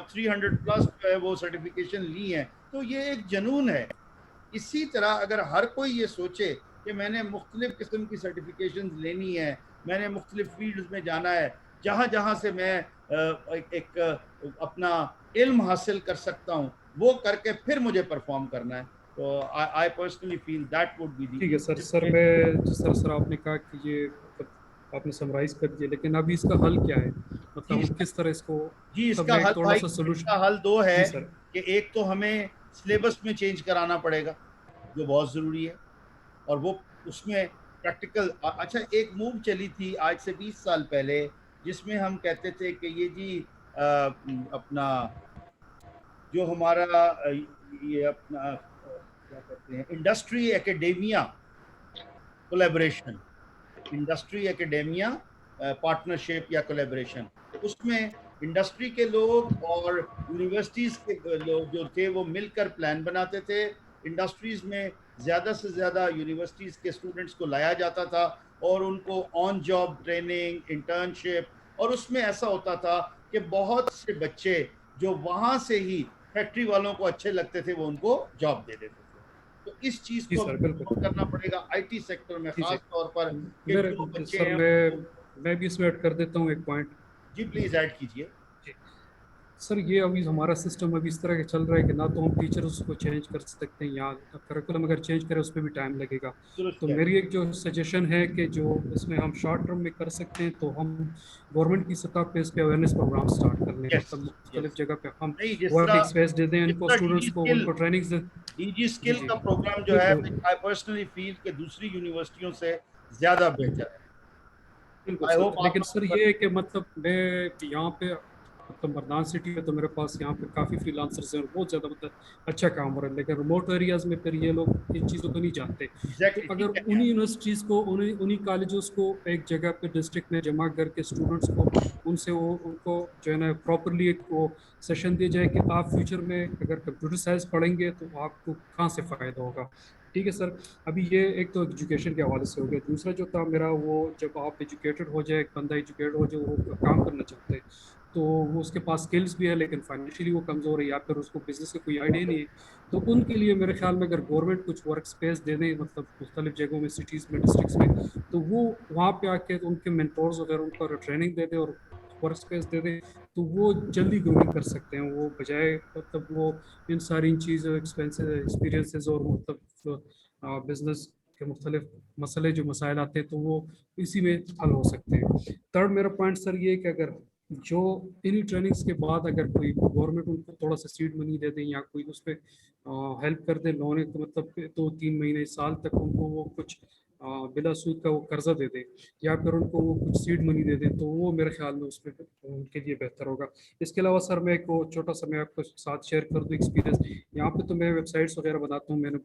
300 प्लस जो है वो सर्टिफिकेशन ली है, तो ये एक जुनून है। इसी तरह अगर हर कोई ये सोचे कि मैंने मुख्तलिफ किस्म की सर्टिफिकेशन लेनी है, मैंने मुख्तलिफ फील्ड्स में जाना है, जहाँ जहाँ से मैं एक अपना इल्म हासिल कर सकता हूँ, वो करके फिर मुझे परफॉर्म करना है, तो I personally feel that would be. ठीक है सर मैं सर आपने कहा कि ये आपने समराइज कर दिया, लेकिन अभी इसका हल क्या है, मतलब हम किस तरह इसको? जी, इसका हल थोड़ा सा सोल्यूशन, इसका हल दो है कि एक तो हमें सिलेबस में चेंज कराना पड़ेगा, जो बहुत ज़रूरी है, और वो उसमें प्रैक्टिकल। अच्छा, एक मूव चली थी आज से 20 साल पहले, जिसमें हम कहते थे कि ये जी अपना जो हमारा ये अपना क्या कहते हैं, industry academia collaboration, industry academia partnership या कोलैबोरेशन, उसमें इंडस्ट्री के लोग और यूनिवर्सिटीज़ के लोग जो थे वो मिलकर प्लान बनाते थे। इंडस्ट्रीज़ में ज़्यादा से ज़्यादा यूनिवर्सिटीज़ के स्टूडेंट्स को लाया जाता था और उनको ऑन जॉब ट्रेनिंग, इंटर्नशिप, और उसमें ऐसा होता था कि बहुत से बच्चे जो वहाँ से ही फैक्ट्री वालों को अच्छे लगते थे, वो उनको जॉब दे देते थे। तो इस चीज़ को करना पड़ेगा IT सेक्टर में, खास तौर पर कि जो बच्चे हैं। मैं भी इसमें ऐड कर देता हूँ एक पॉइंट। जी प्लीज ऐड कीजिए। सर ये अभी हमारा सिस्टम अभी इस तरह का चल रहा है कि ना तो हम टीचर्स को चेंज कर सकते हैं, या करिकुलम अगर चेंज करें उस पर भी टाइम लगेगा। तो मेरी एक जो सजेशन है कि जो इसमें हम शॉर्ट टर्म में कर सकते हैं, तो हम गवर्नमेंट की सतह पे इस पे अवेयरनेस प्रोग्राम स्टार्ट कर लें, मतलब मुख्तलिफ जगह पे हम वर्क एक्सपीरियंस दे दें इनको, स्टूडेंट्स को उनको ट्रेनिंग दे। DG स्किल का प्रोग्राम जो है, आई पर्सनली फील कि दूसरी यूनिवर्सिटियों से ज्यादा बेहतर है। लेकिन सर ये है कि मतलब मैं यहाँ पे मतलब मरदान सिटी है, तो मेरे पास यहाँ पे काफ़ी फ्रीलांसर्स हैं और बहुत ज़्यादा मतलब अच्छा काम हो रहा है, लेकिन रिमोट एरियाज़ में फिर ये लोग इन चीज़ों को नहीं जानते। तो अगर उन्हीं यूनिवर्सिटीज़ को, उन्हीं कॉलेजेस को एक जगह पे डिस्ट्रिक्ट में जमा करके स्टूडेंट्स को उनसे उनको जो है ना प्रॉपरली एक वो सेशन दिया जाए कि आप फ्यूचर में अगर कंप्यूटर साइंस पढ़ेंगे तो आपको कहाँ से फ़ायदा होगा। ठीक है सर, अभी ये एक तो एजुकेशन के हवाले से हो गया। दूसरा जो था मेरा, वो जब आप एजुकेटेड हो जाए, एक बंदा एजुकेटेड हो जाए, वो काम करना चाहते हैं, तो वो उसके पास स्किल्स भी है लेकिन फाइनेंशियली वो कमज़ोर है, या फिर उसको बिजनेस का कोई आइडिया नहीं है, तो उनके लिए मेरे ख्याल में अगर गवर्नमेंट कुछ वर्क स्पेस दे दें, मतलब मुख्तलिफ जगहों में, सिटीज़ में, डिस्ट्रिक्स में, तो वो वहाँ पे आके उनके मेंटोर्स वगैरह उनको ट्रेनिंग दे दें और वर्क स्पेस दे दें, तो वो जल्दी ग्रोइंग कर सकते हैं, वो बजाय मतलब वो इन सारी चीज़ों एक्सपीरियंसेस और मतलब बिजनेस के मुख्तलिफ मसले जो मसाइल आते हैं, तो वो इसी में हल हो सकते हैं। थर्ड मेरा पॉइंट सर ये है कि अगर जो इन्हीं ट्रेनिंग्स के बाद अगर कोई गवर्नमेंट उनको थोड़ा सा सीड मनी दे दें, या कोई उस पर हेल्प कर दे, लोन तो मतलब 2-3 महीने साल तक उनको वो कुछ बिला सूद का वो कर्जा दे दे, या फिर उनको वो कुछ सीड मनी दे दे, तो वो मेरे ख्याल में उसमें उनके लिए बेहतर होगा। इसके अलावा सर मैं एक छोटा सा मैं आपको साथ शेयर कर दूँ एक्सपीरियंस। यहाँ पे तो मैं वेबसाइट्स वगैरह बनाता हूँ, मैंने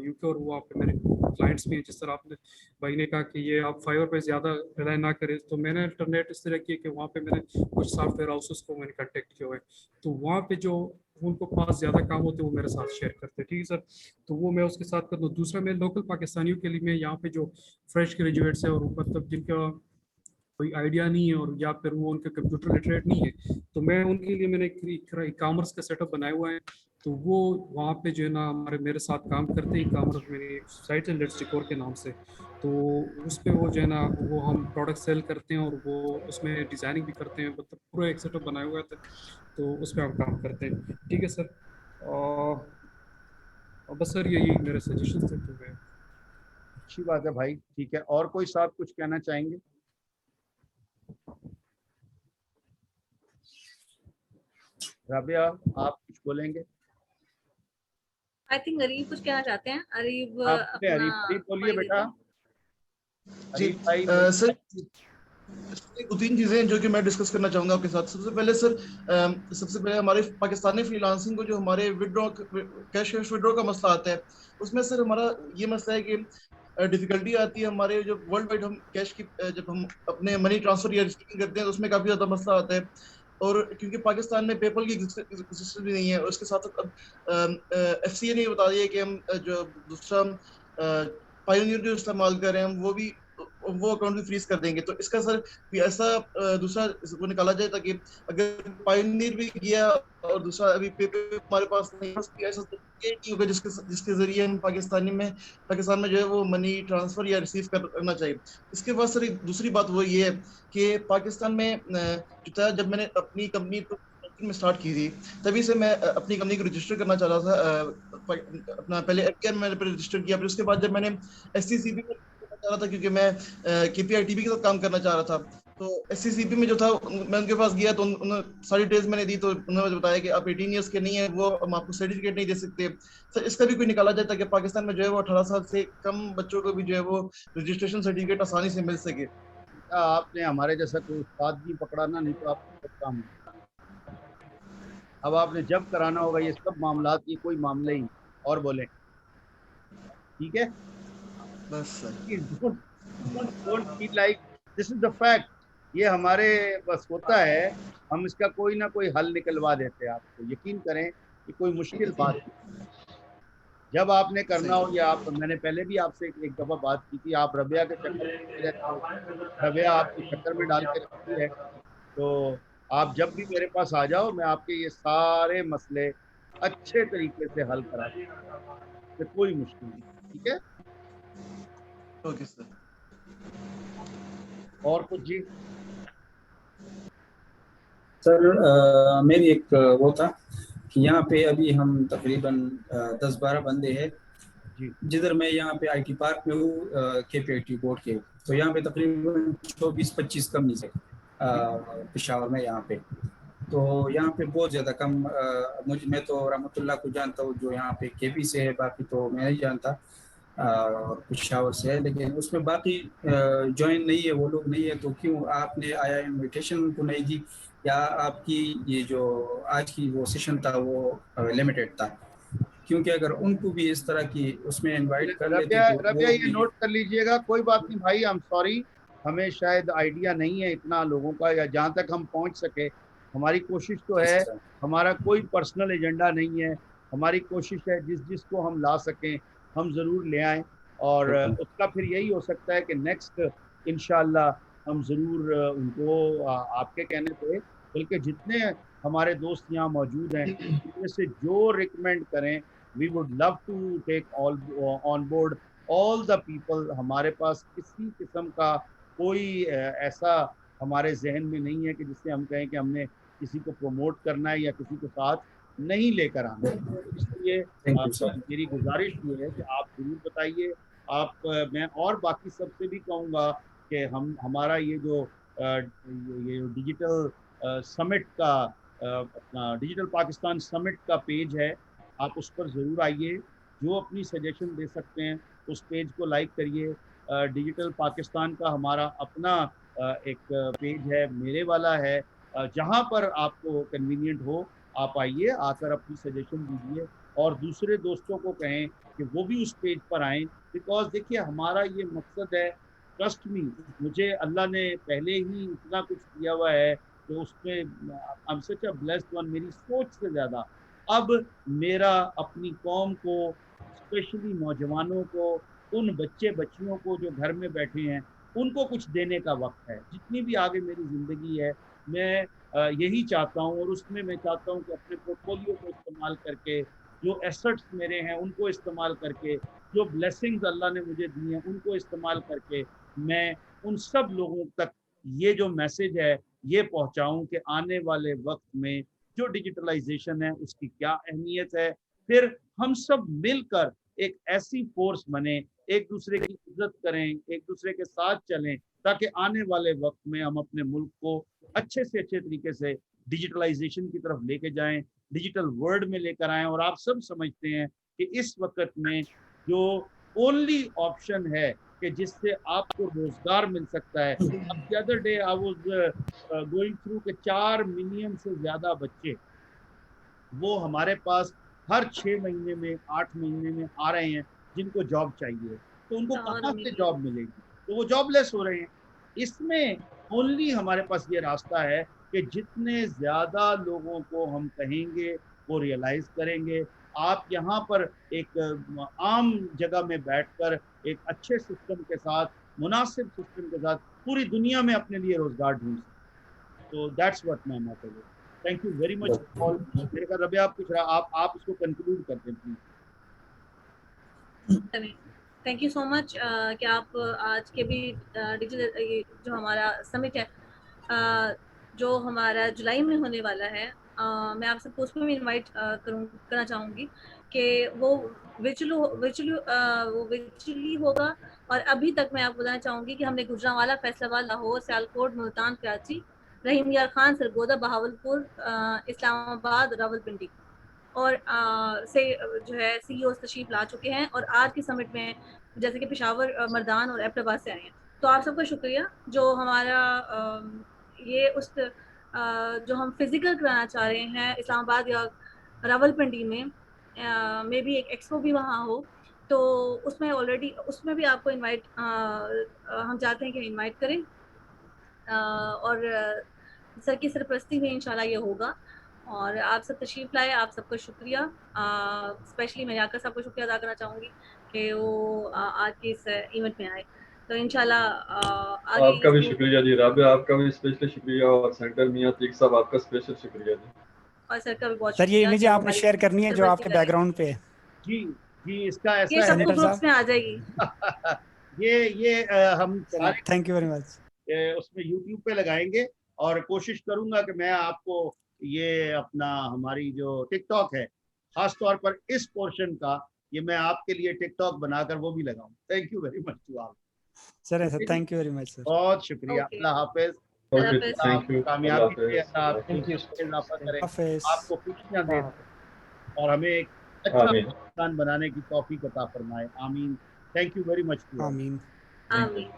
यूके और वहाँ पे मेरे क्लाइंट्स भी हैं। जिस तरह आपने भाई ने कहा कि ये आप फाइवर पे ज़्यादा रिलाई ना करें, तो मैंने इंटरनेट इस तरह की कि वहाँ पे मैंने कुछ सॉफ्टवेयर हाउसेस को मैंने कॉन्टेक्ट किया हुआ है, तो वहाँ पे जो उनको पास ज़्यादा काम होते हैं वो मेरे साथ शेयर करते हैं। ठीक है सर, तो वो मैं उसके साथ कर दूँ। दूसरा मैं लोकल पाकिस्तानियों के लिए, मैं यहाँ पे जो फ्रेश ग्रेजुएट्स हैं और मतलब जिनका कोई आइडिया नहीं है और या फिर वो उनका कंप्यूटर लिटरेट नहीं है, तो मैं उनके लिए मैंने ई कॉमर्स का सेटअप बनाया हुआ है, तो वो वहाँ पे जो है ना मेरे साथ काम करते हैं। ई कॉमर्स मेरी साइट है लेट्स डेकोर के नाम से, तो उस पर वो जो है ना वो हम प्रोडक्ट सेल करते हैं और वो उसमें डिज़ाइनिंग भी करते हैं, मतलब पूरा एक सेटअप बनाया हुआ था, तो उस पर हम काम करते हैं। ठीक है सर, और बस सर यही मेरे सजेशन थे। तो मैं अच्छी बात है भाई, ठीक है। और कोई साहब कुछ कहना चाहेंगे? राबिया, आप कुछ बोलेंगे? आई थिंक अरीब कुछ कहना चाहते हैं। अरीब आपने अपना अरीब बोलिए point बेटा। दीजिए। जी अरीब भाई सर, दो तीन चीजें हैं जो कि मैं डिस्कस करना चाहूंगा आपके साथ। सबसे पहले सर, सबसे पहले हमारे पाकिस्तानी फ्रीलांसिंग को जो हमारे कैश विड्रॉ का मसला आता है, उसमें सर हमारा ये मसला है कि डिफिकल्टी आती है हमारे जो वर्ल्ड वाइड हम कैश की जब हम अपने मनी ट्रांसफर या रिसीविंग करते हैं तो उसमें काफी ज्यादा मसला आता है। और क्योंकि पाकिस्तान में पेपल की एग्जिस्टेंस भी नहीं है, और उसके साथ साथ अब FCA ने बता दिया कि हम जो दूसरा पायोनियर जो इस्तेमाल कर रहे हैं हम वो अकाउंट भी फ्रीज कर देंगे। तो इसका सर भी ऐसा दूसरा वो निकाला जाए ताकि अगर पायोनियर भी गया और दूसरा अभी पेपर हमारे पास नहीं है, ऐसा नहीं होगा जिसके जरिए हम पाकिस्तान में जो है वो मनी ट्रांसफर या रिसीव करना चाहिए। इसके बाद सर एक दूसरी बात वो ये है कि पाकिस्तान में जो था, जब मैंने अपनी कंपनी में स्टार्ट की थी तभी से मैं अपनी कंपनी को रजिस्टर करना चाह रहा था। अपना पहले FCA में मैंने रजिस्टर किया, फिर उसके बाद जब मैंने SCCB में करना चाह रहा था क्योंकि मैं KPITB के साथ काम करना चाह रहा था, तो SCCB में जो था मैं उनके पास गया तो उन्होंने सारी डिटेल्स मैंने दी, तो उन्होंने बताया कि आप 18 ईयर्स के नहीं है, वो हम आपको सर्टिफिकेट नहीं दे सकते। सर इसका भी कोई निकाला जाए ताकि पाकिस्तान में जो है वो 18 साल से कम बच्चों को भी जो है वो रजिस्ट्रेशन सर्टिफिकेट आसानी से मिल सके। आपने हमारे जैसा कोई उस्ताद नहीं पकड़ा ना, नहीं तो आपको सब काम। अब आपने जब कराना होगा ये सब मामलात, ये कोई मामले ही। और बोले ठीक है, बस sir. Don't feel like this is the fact. ये हमारे बस होता है, हम इसका कोई ना कोई हल निकलवा देते हैं। आपको यकीन करें कि कोई मुश्किल बात नहीं। जब आपने करना हो, या आप, मैंने पहले भी आपसे एक दफा बात की थी, आप रबिया के चक्कर में रहते हो, रबिया आपको चक्कर में डाल के रखती है। तो आप जब भी मेरे पास आ जाओ, मैं आपके ये सारे मसले अच्छे तरीके से हल करा दूंगा, कोई मुश्किल नहीं। ठीक है, ओके सर। और कुछ जी? सर मेरी एक वो था कि यहाँ पे अभी हम तकरीबन 10-12 बंदे हैं जी जिधर मैं यहाँ पे IT पार्क में हूँ KPIT बोर्ड के। तो यहाँ पे तकरीबन 24-25 कंपनीज है पेशावर में यहाँ पे। तो यहाँ पे बहुत ज़्यादा कम मैं तो रहमतुल्लाह को जानता हूँ जो यहाँ पे KP से है, बाकी तो मैं नहीं जानता और पेशावर से है, लेकिन उसमें बाकी ज्वाइन नहीं है, वो लोग नहीं है। तो क्यों आपने आया इनविटेशन उनको नहीं दी, या आपकी ये जो आज की वो सेशन था वो लिमिटेड था? क्योंकि अगर उनको भी इस तरह की उसमें इनवाइट कर लेते रबिया, तो रबिया वो ये भी। नोट कर लीजिएगा, कोई बात नहीं भाई, आई एम सॉरी, हमें शायद आइडिया नहीं है इतना लोगों का, या जहाँ तक हम पहुँच सके। हमारी कोशिश तो है, हमारा कोई पर्सनल एजेंडा नहीं है, हमारी कोशिश है जिस जिसको हम ला सकें हम ज़रूर ले आएँ। और उसका फिर यही हो सकता है कि नेक्स्ट इंशाल्लाह हम ज़रूर उनको आपके कहने पे, बल्कि जितने हमारे दोस्त यहाँ मौजूद हैं उनमें से जो रिकमेंड करें, we would love to take all on board all the people. हमारे पास किसी किस्म का कोई ऐसा हमारे जहन में नहीं है कि जिससे हम कहें कि हमने किसी को प्रमोट करना है या किसी को साथ नहीं लेकर आना है। इसलिए मेरी गुजारिश ये है कि आप जरूर बताइए। आप मैं और बाकी सबसे भी कहूँगा कि हमारा ये जो डिजिटल समिट का अपना डिजिटल पाकिस्तान समिट का पेज है, आप उस पर ज़रूर आइए। जो अपनी सजेशन दे सकते हैं उस पेज को लाइक करिए। डिजिटल पाकिस्तान का हमारा अपना एक पेज है, मेरे वाला है, जहाँ पर आपको कन्वीनियंट हो आप आइए, आकर अपनी सजेशन दीजिए और दूसरे दोस्तों को कहें कि वो भी उस पेज पर आएँ। बिकॉज देखिए हमारा ये मकसद है, ट्रस्ट मी, मुझे अल्लाह ने पहले ही इतना कुछ दिया हुआ है कि उसमें I am such a blessed one, मेरी सोच से ज़्यादा अब मेरा अपनी कौम को, स्पेशली नौजवानों को, उन बच्चे बच्चियों को जो घर में बैठे हैं, उनको कुछ देने का वक्त है। जितनी भी आगे मेरी ज़िंदगी है मैं यही चाहता हूँ, और उसमें मैं चाहता हूँ कि अपने पोर्टफोलियो को इस्तेमाल करके, जो एसेट्स मेरे हैं उनको इस्तेमाल करके, जो ब्लेसिंग्स अल्लाह ने मुझे दी हैं उनको इस्तेमाल करके मैं उन सब लोगों तक ये जो मैसेज है ये पहुंचाऊं कि आने वाले वक्त में जो डिजिटलाइजेशन है उसकी क्या अहमियत है, फिर हम सब मिलकर एक ऐसी फोर्स बने, एक दूसरे की इज्जत करें, एक दूसरे के साथ चलें, ताकि आने वाले वक्त में हम अपने मुल्क को अच्छे से अच्छे तरीके से डिजिटलाइजेशन की तरफ लेके जाएं, डिजिटल वर्ल्ड में लेकर आएं। और आप सब समझते हैं कि इस वक्त में जो ओनली ऑप्शन है कि जिससे आपको रोजगार मिल सकता है। अब the other day I was going through के 4 मिलियन से ज्यादा बच्चे वो हमारे पास हर 6 महीने में 8 महीने में आ रहे हैं जिनको जॉब चाहिए, तो उनको कहाँ से जॉब मिलेगी? तो वो जॉबलेस हो रहे हैं। इसमें ओनली हमारे पास ये रास्ता है कि जितने ज्यादा लोगों को हम कहेंगे वो रियलाइज करेंगे। आप यहाँ पर एक आम जगह में बैठकर एक अच्छे सिस्टम के साथ, मुनासिब सिस्टम के साथ पूरी दुनिया में अपने लिए रोजगार ढूंढ सकते। तो that's what my motto is. Thank you very much all. मेरे ख्याल रबिया आप कुछ आप इसको कंक्लूड कर दें please. Thank you so much कि आप आज के भी डिजिटल जो हमारा समिट है जो हमारा जुलाई में होने वाला है, मैं आप सबको उसमें भी इनवाइट करना चाहूँगी कि वो वर्चुअली होगा। और अभी तक मैं आपको बताना चाहूँगी कि हमने गुजरांवाला, फैसलाबाद, लाहौर, सियालकोट, मुल्तान, कराची, रहीम यार खान, सरगोदा, बहावलपुर, इस्लामाबाद, रावलपिंडी और से जो है सीईओ तशरीफ ला चुके हैं। और आज के समिट में जैसे कि पेशावर, मर्दान और एबटाबाद से आए हैं। तो आप सबका शुक्रिया जो हमारा ये उस जो हम फिजिकल कराना चाह रहे हैं इस्लामाबाद या रावलपिंडी में भी एक एक्सपो भी वहाँ हो, तो उसमें ऑलरेडी उसमें भी आपको इनवाइट हम चाहते हैं कि इनवाइट करें। और सर की सरपरस्ती में इंशाल्लाह ये होगा। और आप सब तशरीफ लाए, आप सबका शुक्रिया। स्पेशली मैं याकर साहब को शुक्रिया अदा करना चाहूँगी कि वो आज के इस इवेंट में आए। तो इंशाल्लाह आपका भी शुक्रिया जी राबिया, आपका भी स्पेशल शुक्रिया। और सेंटर मियां तीक साहब आपका स्पेशल शुक्रिया जी। और सर का भी बहुत सर ये इमेज आपने शेयर करनी है जो आपके बैकग्राउंड पे है। जी जी, इसका ऐसा ये है सबको ग्रुप्स में आ जाएगी। ये हम थैंक यू वेरी मच उसमें YouTube पे लगाएंगे। और कोशिश करूंगा कि मैं आपको ये अपना हमारी जो टिकटॉक है खास तौर पर इस पोर्शन का, ये मैं आपके लिए टिकटॉक बनाकर वो भी लगाऊं। Thank you very much to all sir. Thank you very much sir. बहुत शुक्रिया। अल्लाह हाफिज। Thank you. कामयाबी से इजाफा करें, आपको खुशियां दे और हमें एक अच्छा इंसान बनाने की तौफीक अता फरमाए। आमीन। Thank you very much. आमीन। आमीन।